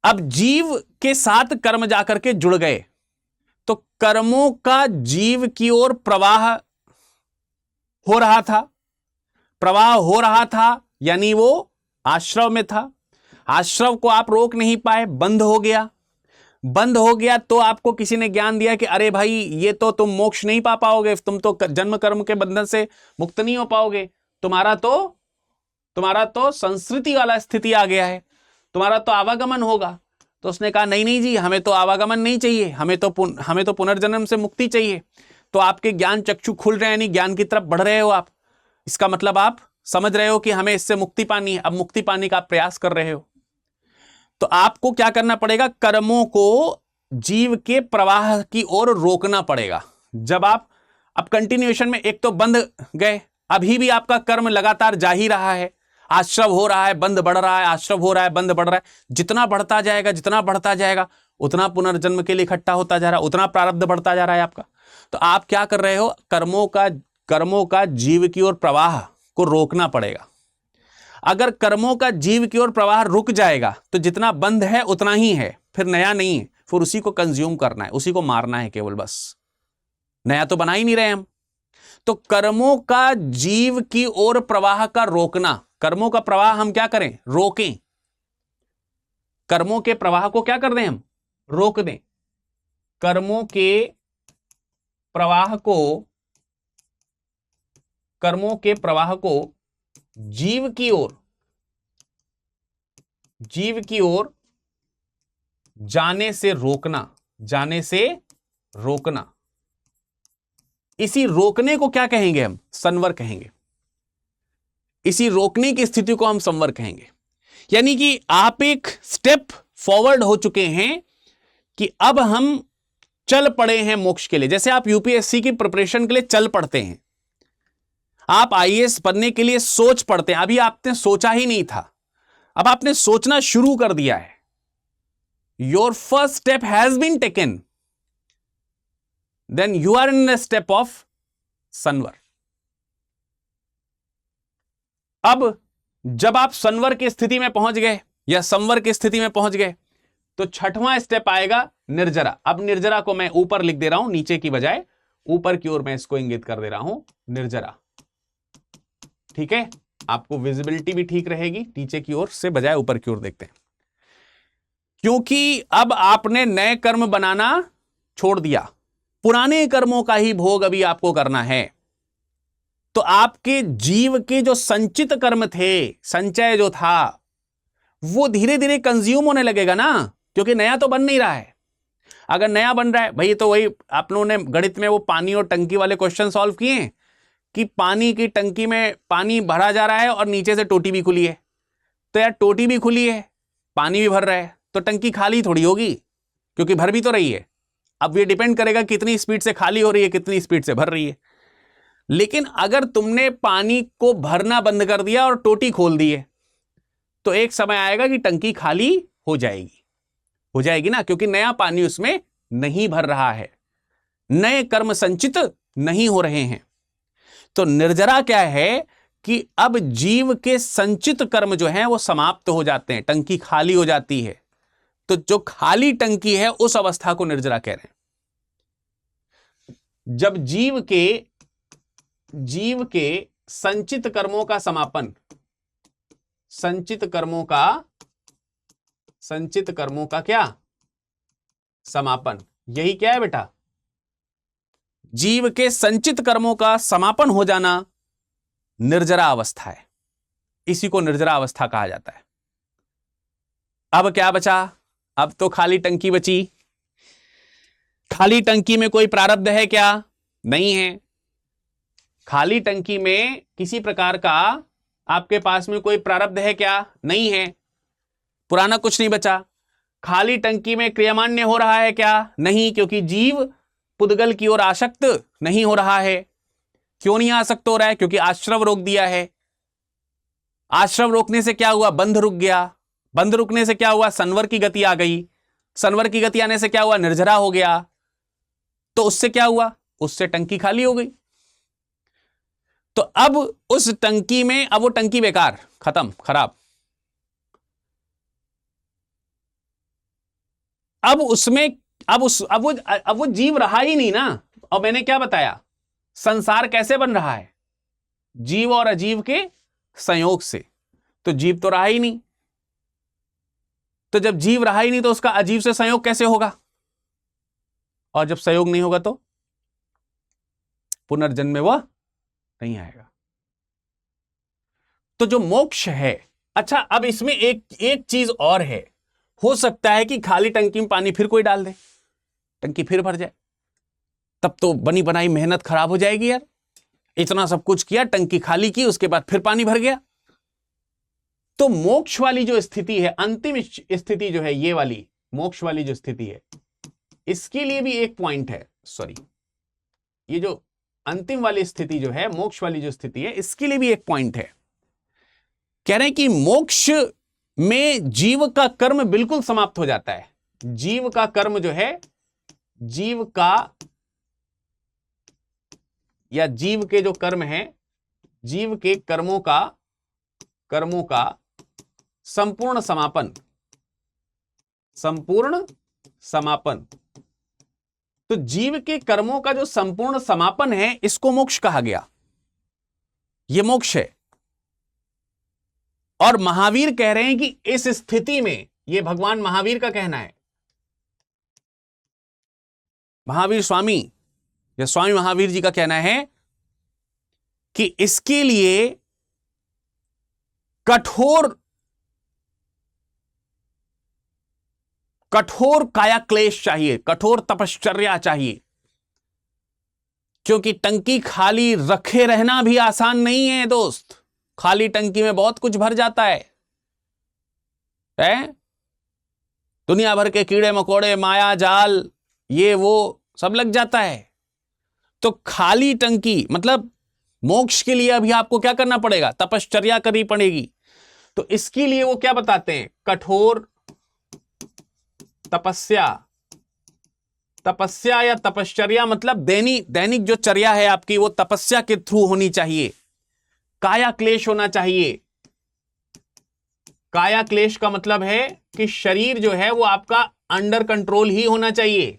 B: अब जीव के साथ कर्म जाकर के जुड़ गए, तो कर्मों का जीव की ओर प्रवाह हो रहा था, यानी वो आश्रव में था। आश्रव को आप रोक नहीं पाए, बंद हो गया तो आपको किसी ने ज्ञान दिया कि अरे भाई, ये तो तुम मोक्ष नहीं पा पाओगे, तुम तो जन्म कर्म के बंधन से मुक्त नहीं हो पाओगे, तुम्हारा तो संस्कृति वाला स्थिति आ गया है, तुम्हारा तो आवागमन होगा। तो उसने कहा नहीं जी, हमें तो आवागमन नहीं चाहिए, हमें तो पुनर्जन्म से मुक्ति चाहिए। तो आपके ज्ञान चक्षु खुल रहे हैं, यानी ज्ञान की तरफ बढ़ रहे हो आप। इसका मतलब आप समझ रहे हो कि हमें इससे मुक्ति पानी है, अब मुक्ति पाने का आप प्रयास कर रहे हो, तो आपको क्या करना पड़ेगा? कर्मों को जीव के प्रवाह की ओर रोकना पड़ेगा। जब आप अब कंटिन्यूएशन में एक तो बंद गए, अभी भी आपका कर्म लगातार जा ही रहा है, आश्रव हो रहा है, बंद बढ़ रहा है, आश्रव हो रहा है, बंद बढ़ रहा है, जितना बढ़ता जाएगा, जितना बढ़ता जाएगा उतना पुनर्जन्म के लिए इकट्ठा होता जा रहा है, उतना प्रारब्ध बढ़ता जा रहा है आपका। तो आप क्या कर रहे हो? कर्मों का जीव की ओर प्रवाह को रोकना पड़ेगा। अगर कर्मों का जीव की ओर प्रवाह रुक जाएगा तो जितना बंद है उतना ही है, फिर नया नहीं है, फिर उसी को कंज्यूम करना है, उसी को मारना है केवल, बस नया तो बना ही नहीं रहे हम। तो कर्मों का जीव की ओर प्रवाह का रोकना, कर्मों का प्रवाह हम क्या करें? रोकें। कर्मों के प्रवाह को क्या कर दें? हम रोक दें। कर्मों के प्रवाह को जीव की ओर जाने से रोकना। इसी रोकने को क्या कहेंगे? हम संवर कहेंगे। इसी रोकने की स्थिति को हम संवर कहेंगे। यानी कि आप एक स्टेप फॉरवर्ड हो चुके हैं कि अब हम चल पड़े हैं मोक्ष के लिए। जैसे आप यूपीएससी की प्रिपरेशन के लिए चल पड़ते हैं, आप आईएएस बनने के लिए सोच पड़ते हैं। अभी आपने सोचा ही नहीं था, अब आपने सोचना शुरू कर दिया है। Your first step has been taken, then you are in the step of संवर। अब जब आप संवर की स्थिति में पहुंच गए या संवर की स्थिति में पहुंच गए तो छठवां स्टेप आएगा निर्जरा। अब निर्जरा को मैं ऊपर लिख दे रहा हूं, नीचे की बजाय ऊपर की ओर मैं इसको इंगित कर दे रहा हूं, निर्जरा। ठीक है, आपको विजिबिलिटी भी ठीक रहेगी, नीचे की ओर से बजाय ऊपर की ओर देखते हैं। क्योंकि अब आपने नए कर्म बनाना छोड़ दिया, पुराने कर्मों का ही भोग अभी आपको करना है। तो आपके जीव के जो संचित कर्म थे, संचय जो था, वो धीरे धीरे कंज्यूम होने लगेगा ना, क्योंकि नया तो बन नहीं रहा है। अगर नया बन रहा है भाई, तो वही आप लोगों ने गणित में वो पानी और टंकी वाले क्वेश्चन सॉल्व किए कि पानी की टंकी में पानी भरा जा रहा है और नीचे से टोटी भी खुली है। तो यार टोटी भी खुली है, पानी भी भर रहा है, तो टंकी खाली थोड़ी होगी, क्योंकि भर भी तो रही है। अब ये डिपेंड करेगा कितनी स्पीड से खाली हो रही है, कितनी स्पीड से भर रही है। लेकिन अगर तुमने पानी को भरना बंद कर दिया और टोटी खोल दी है, तो एक समय आएगा कि टंकी खाली हो जाएगी ना, क्योंकि नया पानी उसमें नहीं भर रहा है, नए कर्म संचित नहीं हो रहे हैं। तो निर्जरा क्या है कि अब जीव के संचित कर्म जो हैं वो समाप्त हो जाते हैं, टंकी खाली हो जाती है। तो जो खाली टंकी है उस अवस्था को निर्जरा कह रहे हैं। जब जीव के संचित कर्मों का समापन, संचित कर्मों का क्या समापन, यही क्या है बेटा? जीव के संचित कर्मों का समापन हो जाना निर्जरा अवस्था है। इसी को निर्जरा अवस्था कहा जाता है। अब क्या बचा? अब तो खाली टंकी बची। खाली टंकी में कोई प्रारब्ध है क्या? नहीं है। खाली टंकी में किसी प्रकार का आपके पास में कोई प्रारब्ध है क्या? नहीं है। पुराना कुछ नहीं बचा। खाली टंकी में क्रियमान्य हो रहा है क्या? नहीं, क्योंकि जीव पुद्गल की ओर आसक्त नहीं हो रहा है। क्यों नहीं आसक्त हो रहा है? क्योंकि आश्रव रोक दिया है। आश्रव रोकने से क्या हुआ? बंध रुक गया। बंध रुकने से क्या हुआ? संवर की गति आ गई। संवर की गति आने से क्या हुआ? निर्जरा हो गया। तो उससे क्या हुआ? उससे टंकी खाली हो गई। तो अब उस टंकी में, अब वो टंकी बेकार, खत्म, खराब। अब उसमें अब वो जीव रहा ही नहीं ना। और मैंने क्या बताया? संसार कैसे बन रहा है? जीव और अजीव के संयोग से। तो जीव तो रहा ही नहीं। तो जब जीव रहा ही नहीं तो उसका अजीव से संयोग कैसे होगा? और जब संयोग नहीं होगा तो पुनर्जन्म में वह नहीं आएगा। तो जो मोक्ष है, अच्छा अब इसमें एक चीज और है। हो सकता है कि खाली टंकी में पानी फिर कोई डाल दे, टंकी फिर भर जाए, तब तो बनी बनाई मेहनत खराब हो जाएगी यार। इतना सब कुछ किया, टंकी खाली की, उसके बाद फिर पानी भर गया। तो मोक्ष वाली जो स्थिति है, अंतिम स्थिति जो है, ये वाली मोक्ष वाली जो स्थिति है, इसके लिए भी एक पॉइंट है। सॉरी, ये जो अंतिम वाली स्थिति जो है, मोक्ष वाली जो स्थिति है, इसके लिए भी एक पॉइंट है। कह रहे हैं कि मोक्ष में जीव का कर्म बिल्कुल समाप्त हो जाता है। जीव का कर्म जो है, जीव का या जीव के जो कर्म है, जीव के कर्मों का संपूर्ण समापन, संपूर्ण समापन। तो जीव के कर्मों का जो संपूर्ण समापन है, इसको मोक्ष कहा गया। यह मोक्ष है। और महावीर कह रहे हैं कि इस स्थिति में, यह भगवान महावीर का कहना है, महावीर स्वामी या स्वामी महावीर जी का कहना है कि इसके लिए कठोर काया क्लेश चाहिए, कठोर तपश्चर्या चाहिए। क्योंकि टंकी खाली रखे रहना भी आसान नहीं है दोस्त। खाली टंकी में बहुत कुछ भर जाता है? दुनिया भर के कीड़े मकोड़े, माया जाल, ये वो सब लग जाता है। तो खाली टंकी मतलब मोक्ष के लिए अभी आपको क्या करना पड़ेगा? तपश्चर्या करनी पड़ेगी। तो इसके लिए वो क्या बताते हैं? कठोर तपस्या। तपस्या या तपश्चर्या मतलब दैनिक जो चर्या है आपकी, वो तपस्या के थ्रू होनी चाहिए। काया क्लेश होना चाहिए। काया क्लेश का मतलब है कि शरीर जो है वो आपका अंडर कंट्रोल ही होना चाहिए।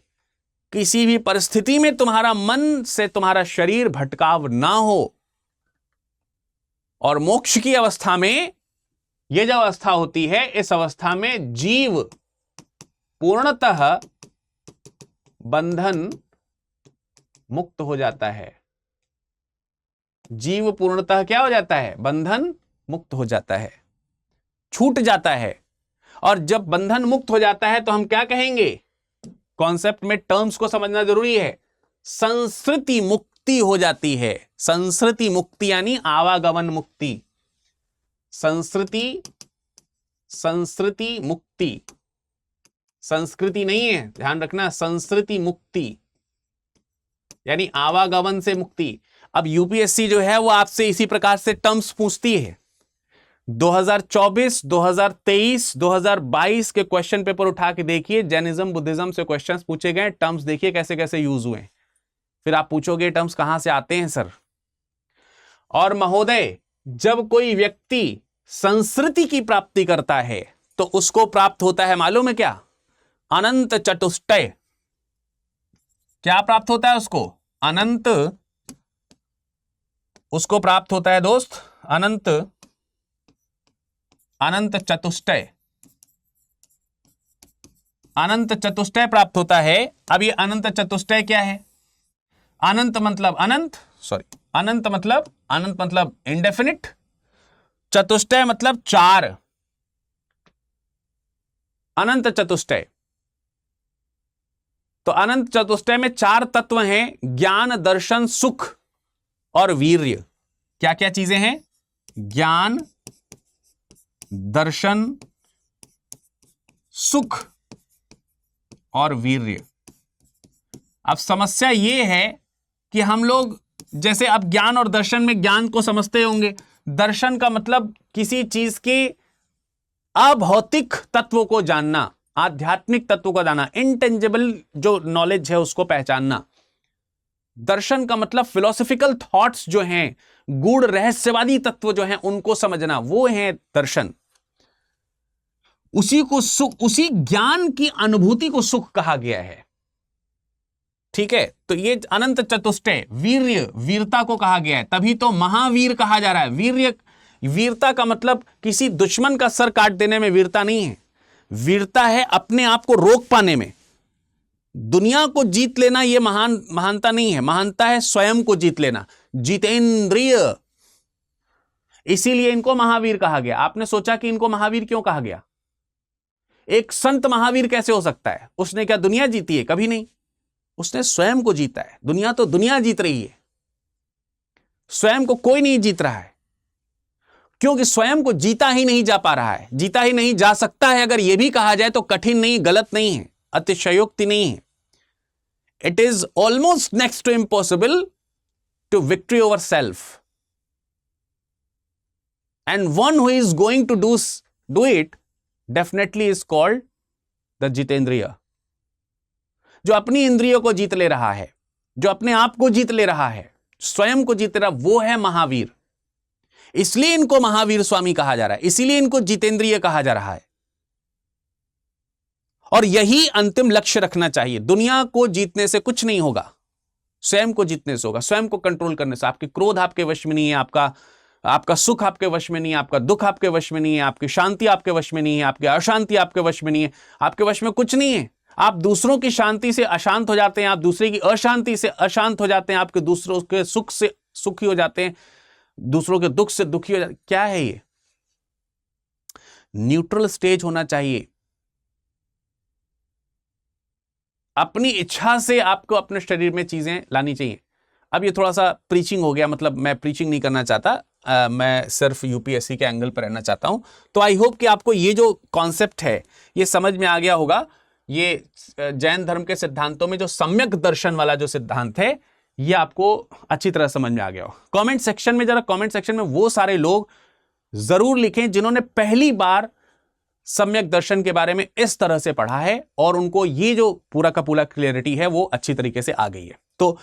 B: किसी भी परिस्थिति में तुम्हारा मन से तुम्हारा शरीर भटकाव ना हो। और मोक्ष की अवस्था में यह जो अवस्था होती है, इस अवस्था में जीव पूर्णतः बंधन मुक्त हो जाता है। जीव पूर्णतः क्या हो जाता है? बंधन मुक्त हो जाता है, छूट जाता है। और जब बंधन मुक्त हो जाता है तो हम क्या कहेंगे? कॉन्सेप्ट में टर्म्स को समझना जरूरी है। संस्कृति मुक्ति हो जाती है। संस्कृति मुक्ति यानी आवागमन मुक्ति। संस्कृति मुक्ति, संस्कृति नहीं है, ध्यान रखना। संस्कृति मुक्ति यानी आवागमन से मुक्ति। अब यूपीएससी जो है वो आपसे इसी प्रकार से टर्म्स पूछती है। 2024, 2023, 2022 के क्वेश्चन पेपर उठा के देखिए। जैनिज्म, बुद्धिज्म से क्वेश्चंस पूछे गए, टर्म्स देखिए कैसे कैसे यूज हुए। फिर आप पूछोगे टर्म्स कहां से आते हैं सर। और महोदय, जब कोई व्यक्ति संस्कृति की प्राप्ति करता है तो उसको प्राप्त होता है, मालूम है क्या? अनंत चतुष्टय। क्या प्राप्त होता है उसको? अनंत, उसको प्राप्त होता है दोस्त अनंत चतुष्टय। अनंत चतुष्टय प्राप्त होता है। अब ये अनंत चतुष्टय क्या है? अनंत मतलब अनंत मतलब इंडेफिनिट। चतुष्टय मतलब चार। अनंत चतुष्टय, तो अनंत चतुष्टय में चार तत्व हैं: ज्ञान, दर्शन, सुख और वीर्य। क्या क्या चीजें हैं? ज्ञान, दर्शन, सुख और वीर्य। अब समस्या यह है कि हम लोग जैसे अब ज्ञान और दर्शन में ज्ञान को समझते होंगे। दर्शन का मतलब किसी चीज के अभौतिक तत्वों को जानना, आध्यात्मिक तत्वों को जानना, इंटेंजिबल जो नॉलेज है उसको पहचानना। दर्शन का मतलब फिलोसॉफिकल थॉट्स जो हैं, गूढ़ रहस्यवादी तत्व जो हैं, उनको समझना, वो है दर्शन। उसी को सुख, उसी ज्ञान की अनुभूति को सुख कहा गया है। ठीक है, तो ये अनंत चतुष्टय। वीर्य, वीरता को कहा गया है, तभी तो महावीर कहा जा रहा है। वीरता का मतलब किसी दुश्मन का सर काट देने में वीरता नहीं है। वीरता है अपने आप को रोक पाने में। दुनिया को जीत लेना यह महानता नहीं है। महानता है स्वयं को जीत लेना, जितेंद्रिय। इसीलिए इनको महावीर कहा गया। आपने सोचा कि इनको महावीर क्यों कहा गया? एक संत महावीर कैसे हो सकता है? उसने क्या दुनिया जीती है? कभी नहीं। उसने स्वयं को जीता है। दुनिया तो दुनिया जीत रही है। स्वयं को कोई नहीं जीत रहा है, क्योंकि स्वयं को जीता ही नहीं जा पा रहा है, जीता ही नहीं जा सकता है। अगर यह भी कहा जाए तो कठिन नहीं, गलत नहीं है, अतिशयोक्ति नहीं है। It is almost next to impossible to victory over self, and one who is going to do it definitely is called the जितेंद्रिय। जो अपनी इंद्रियों को जीत ले रहा है, जो अपने आप को जीत ले रहा है, स्वयं को जीत रहा, वो है महावीर। इसलिए इनको महावीर स्वामी कहा जा रहा है, इसीलिए इनको जितेंद्रिय कहा जा रहा है। और यही अंतिम लक्ष्य रखना चाहिए। दुनिया को जीतने से कुछ नहीं होगा, स्वयं को जीतने से होगा, स्वयं को कंट्रोल करने से। आपके क्रोध आपके वश में नहीं है, आपका सुख आपके वश में नहीं है, आपका दुख आपके वश में नहीं है, आपकी शांति आपके वश में नहीं है, आपकी अशांति आपके वश में नहीं है, आपके वश में कुछ नहीं है। आप दूसरों की शांति से अशांत हो जाते हैं, आप दूसरे की अशांति से अशांत हो जाते हैं, आपके दूसरों के सुख से सुखी हो जाते हैं, दूसरों के दुख से दुखी हो जाते। क्या है ये? न्यूट्रल स्टेज होना चाहिए। अपनी इच्छा से आपको अपने शरीर में चीजें लानी चाहिए। अब ये थोड़ा सा प्रीचिंग हो गया, मतलब मैं प्रीचिंग नहीं करना चाहता, मैं सिर्फ यूपीएससी के एंगल पर रहना चाहता हूं। तो आई होप कि आपको ये जो कॉन्सेप्ट है ये समझ में आ गया होगा। ये जैन धर्म के सिद्धांतों में जो सम्यक दर्शन वाला जो सिद्धांत है ये आपको अच्छी तरह समझ में आ गया हो। कमेंट सेक्शन में, जरा कमेंट सेक्शन में वो सारे लोग जरूर लिखें जिन्होंने पहली बार सम्यक दर्शन के बारे में इस तरह से पढ़ा है और उनको ये जो पूरा का पूरा क्लियरिटी है वो अच्छी तरीके से आ गई है। तो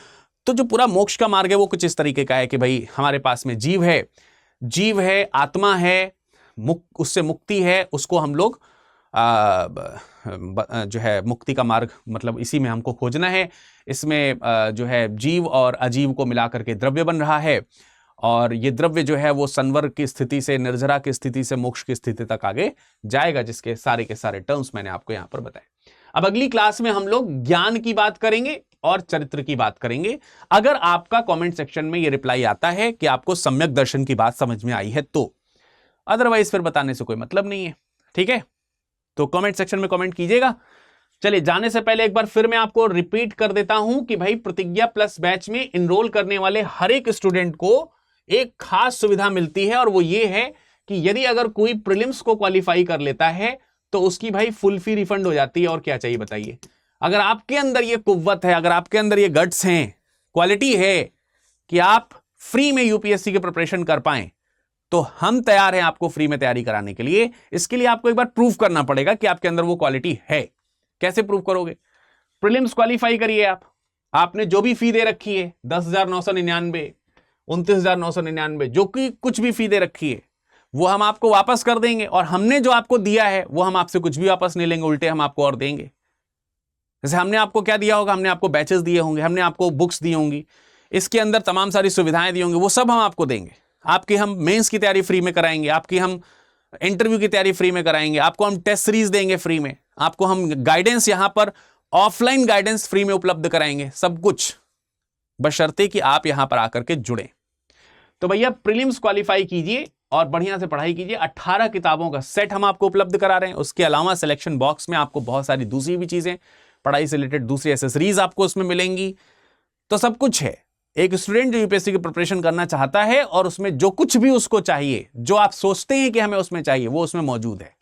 B: जो पूरा मोक्ष का मार्ग है वो कुछ इस तरीके का है कि भाई हमारे पास में जीव है, आत्मा है, उससे मुक्ति है, उसको हम लोग जो है मुक्ति का मार्ग, मतलब इसी में हमको खोजना है। इसमें जो है जीव और अजीव को मिलाकर के द्रव्य बन रहा है, और ये द्रव्य जो है वो संवर की स्थिति से, निर्जरा की स्थिति से मोक्ष की स्थिति तक आगे जाएगा, जिसके सारे के सारे टर्म्स मैंने आपको यहां पर बताए। अब अगली क्लास में हम लोग ज्ञान की बात करेंगे और चरित्र की बात करेंगे। अगर आपका कमेंट सेक्शन में ये रिप्लाई आता है कि आपको सम्यक दर्शन की बात समझ में आई है तो, अदरवाइज फिर बताने से कोई मतलब नहीं है। ठीक है, तो कमेंट सेक्शन में कमेंट कीजिएगा। चलिए, जाने से पहले एक बार फिर मैं आपको रिपीट कर देता हूं कि भाई प्रतिज्ञा प्लस बैच में इनरोल करने वाले हर एक स्टूडेंट को एक खास सुविधा मिलती है, और वो ये है कि यदि अगर कोई प्रीलिम्स को क्वालिफाई कर लेता है तो उसकी भाई फुल फी रिफंड हो जाती है। और क्या चाहिए बताइए? अगर आपके अंदर ये कुव्वत है, अगर आपके अंदर ये गट्स हैं, क्वालिटी है कि आप फ्री में यूपीएससी की प्रिपरेशन कर पाएं, तो हम तैयार हैं आपको फ्री में तैयारी कराने के लिए। इसके लिए आपको एक बार प्रूफ करना पड़ेगा कि आपके अंदर वो क्वालिटी है। कैसे प्रूफ करोगे? प्रीलिम्स क्वालिफाई करिए। आपने जो भी फी दे रखी है 10,999, 29,999, जो कि कुछ भी फी दे रखी है वो हम आपको वापस कर देंगे, और हमने जो आपको दिया है वो हम आपसे कुछ भी वापस नहीं लेंगे, उल्टे हम आपको और देंगे। जैसे हमने आपको क्या दिया होगा, हमने आपको बैचेस दिए होंगे, हमने आपको बुक्स दी होंगी, इसके अंदर तमाम सारी सुविधाएं दी होंगी, वो सब हम आपको देंगे। आपकी हम मेंस की तैयारी फ्री में कराएंगे, आपकी हम इंटरव्यू की तैयारी फ्री में कराएंगे, आपको हम टेस्ट सीरीज देंगे फ्री में, आपको हम गाइडेंस यहां पर ऑफलाइन गाइडेंस फ्री में उपलब्ध कराएंगे, सब कुछ बशर्ते कि आप यहां पर आकर के जुड़े। तो भैया प्रीलिम्स क्वालिफाई कीजिए और बढ़िया से पढ़ाई कीजिए। 18 किताबों का सेट हम आपको उपलब्ध करा रहे हैं। उसके अलावा सिलेक्शन बॉक्स में आपको बहुत सारी दूसरी भी चीजें, पढ़ाई से रिलेटेड दूसरी एसेसरीज आपको उसमें मिलेंगी। तो सब कुछ है। एक स्टूडेंट जो यूपीएससी की प्रिपरेशन करना चाहता है और उसमें जो कुछ भी उसको चाहिए, जो आप सोचते हैं कि हमें उसमें चाहिए, वो उसमें मौजूद है।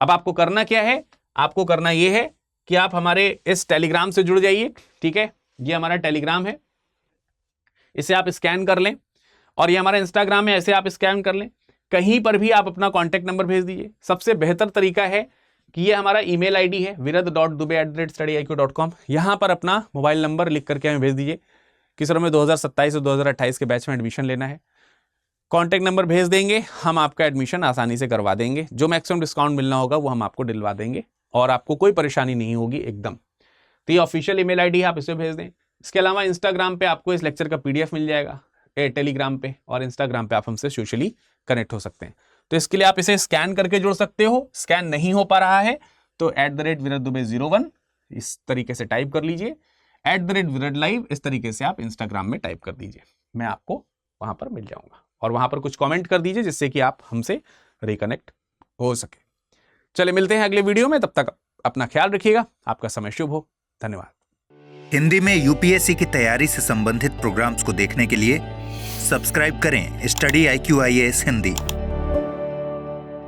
B: अब आपको करना क्या है? आपको करना यह है कि आप हमारे इस टेलीग्राम से जुड़ जाइए। ठीक है, ये हमारा टेलीग्राम है, इसे आप स्कैन कर लें, और ये हमारा इंस्टाग्राम है, ऐसे आप स्कैन कर लें। कहीं पर भी आप अपना कॉन्टैक्ट नंबर भेज दीजिए। सबसे बेहतर तरीका है कि ये हमारा ईमेल आईडी है virad.dubey@study.iq.com। यहां पर अपना मोबाइल नंबर लिख करके हमें भेज दीजिए कि सर हमें 2027 और 2028 के बैच में एडमिशन लेना है। कॉन्टैक्ट नंबर भेज देंगे, हम आपका एडमिशन आसानी से करवा देंगे। जो मैक्सिमम डिस्काउंट मिलना होगा वो हम आपको दिलवा देंगे, और आपको कोई परेशानी नहीं होगी एकदम। तो ये ऑफिशियल ईमेल आईडी है, आप इसे भेज दें। इसके अलावा इंस्टाग्राम पे आपको इस लेक्चर का पीडीएफ मिल जाएगा, टेलीग्राम पे और इंस्टाग्राम पे आप हमसे सोशली कनेक्ट हो सकते हैं। तो इसके लिए आप इसे स्कैन करके जुड़ सकते हो। स्कैन नहीं हो पा रहा है तो @viraddubai01 इस तरीके से टाइप कर लीजिए, @viradlive इस तरीके से आप इंस्टाग्राम में टाइप कर दीजिए, मैं आपको वहां पर मिल जाऊंगा। और वहां पर कुछ कमेंट कर दीजिए जिससे कि आप हमसे रिकनेक्ट हो सके। चले, मिलते हैं अगले वीडियो में, तब तक अपना ख्याल रखिएगा। आपका समय शुभ हो। धन्यवाद।
A: हिंदी में यूपीएससी की तैयारी से संबंधित प्रोग्राम्स को देखने के लिए सब्सक्राइब करें स्टडी IQ IAS हिंदी।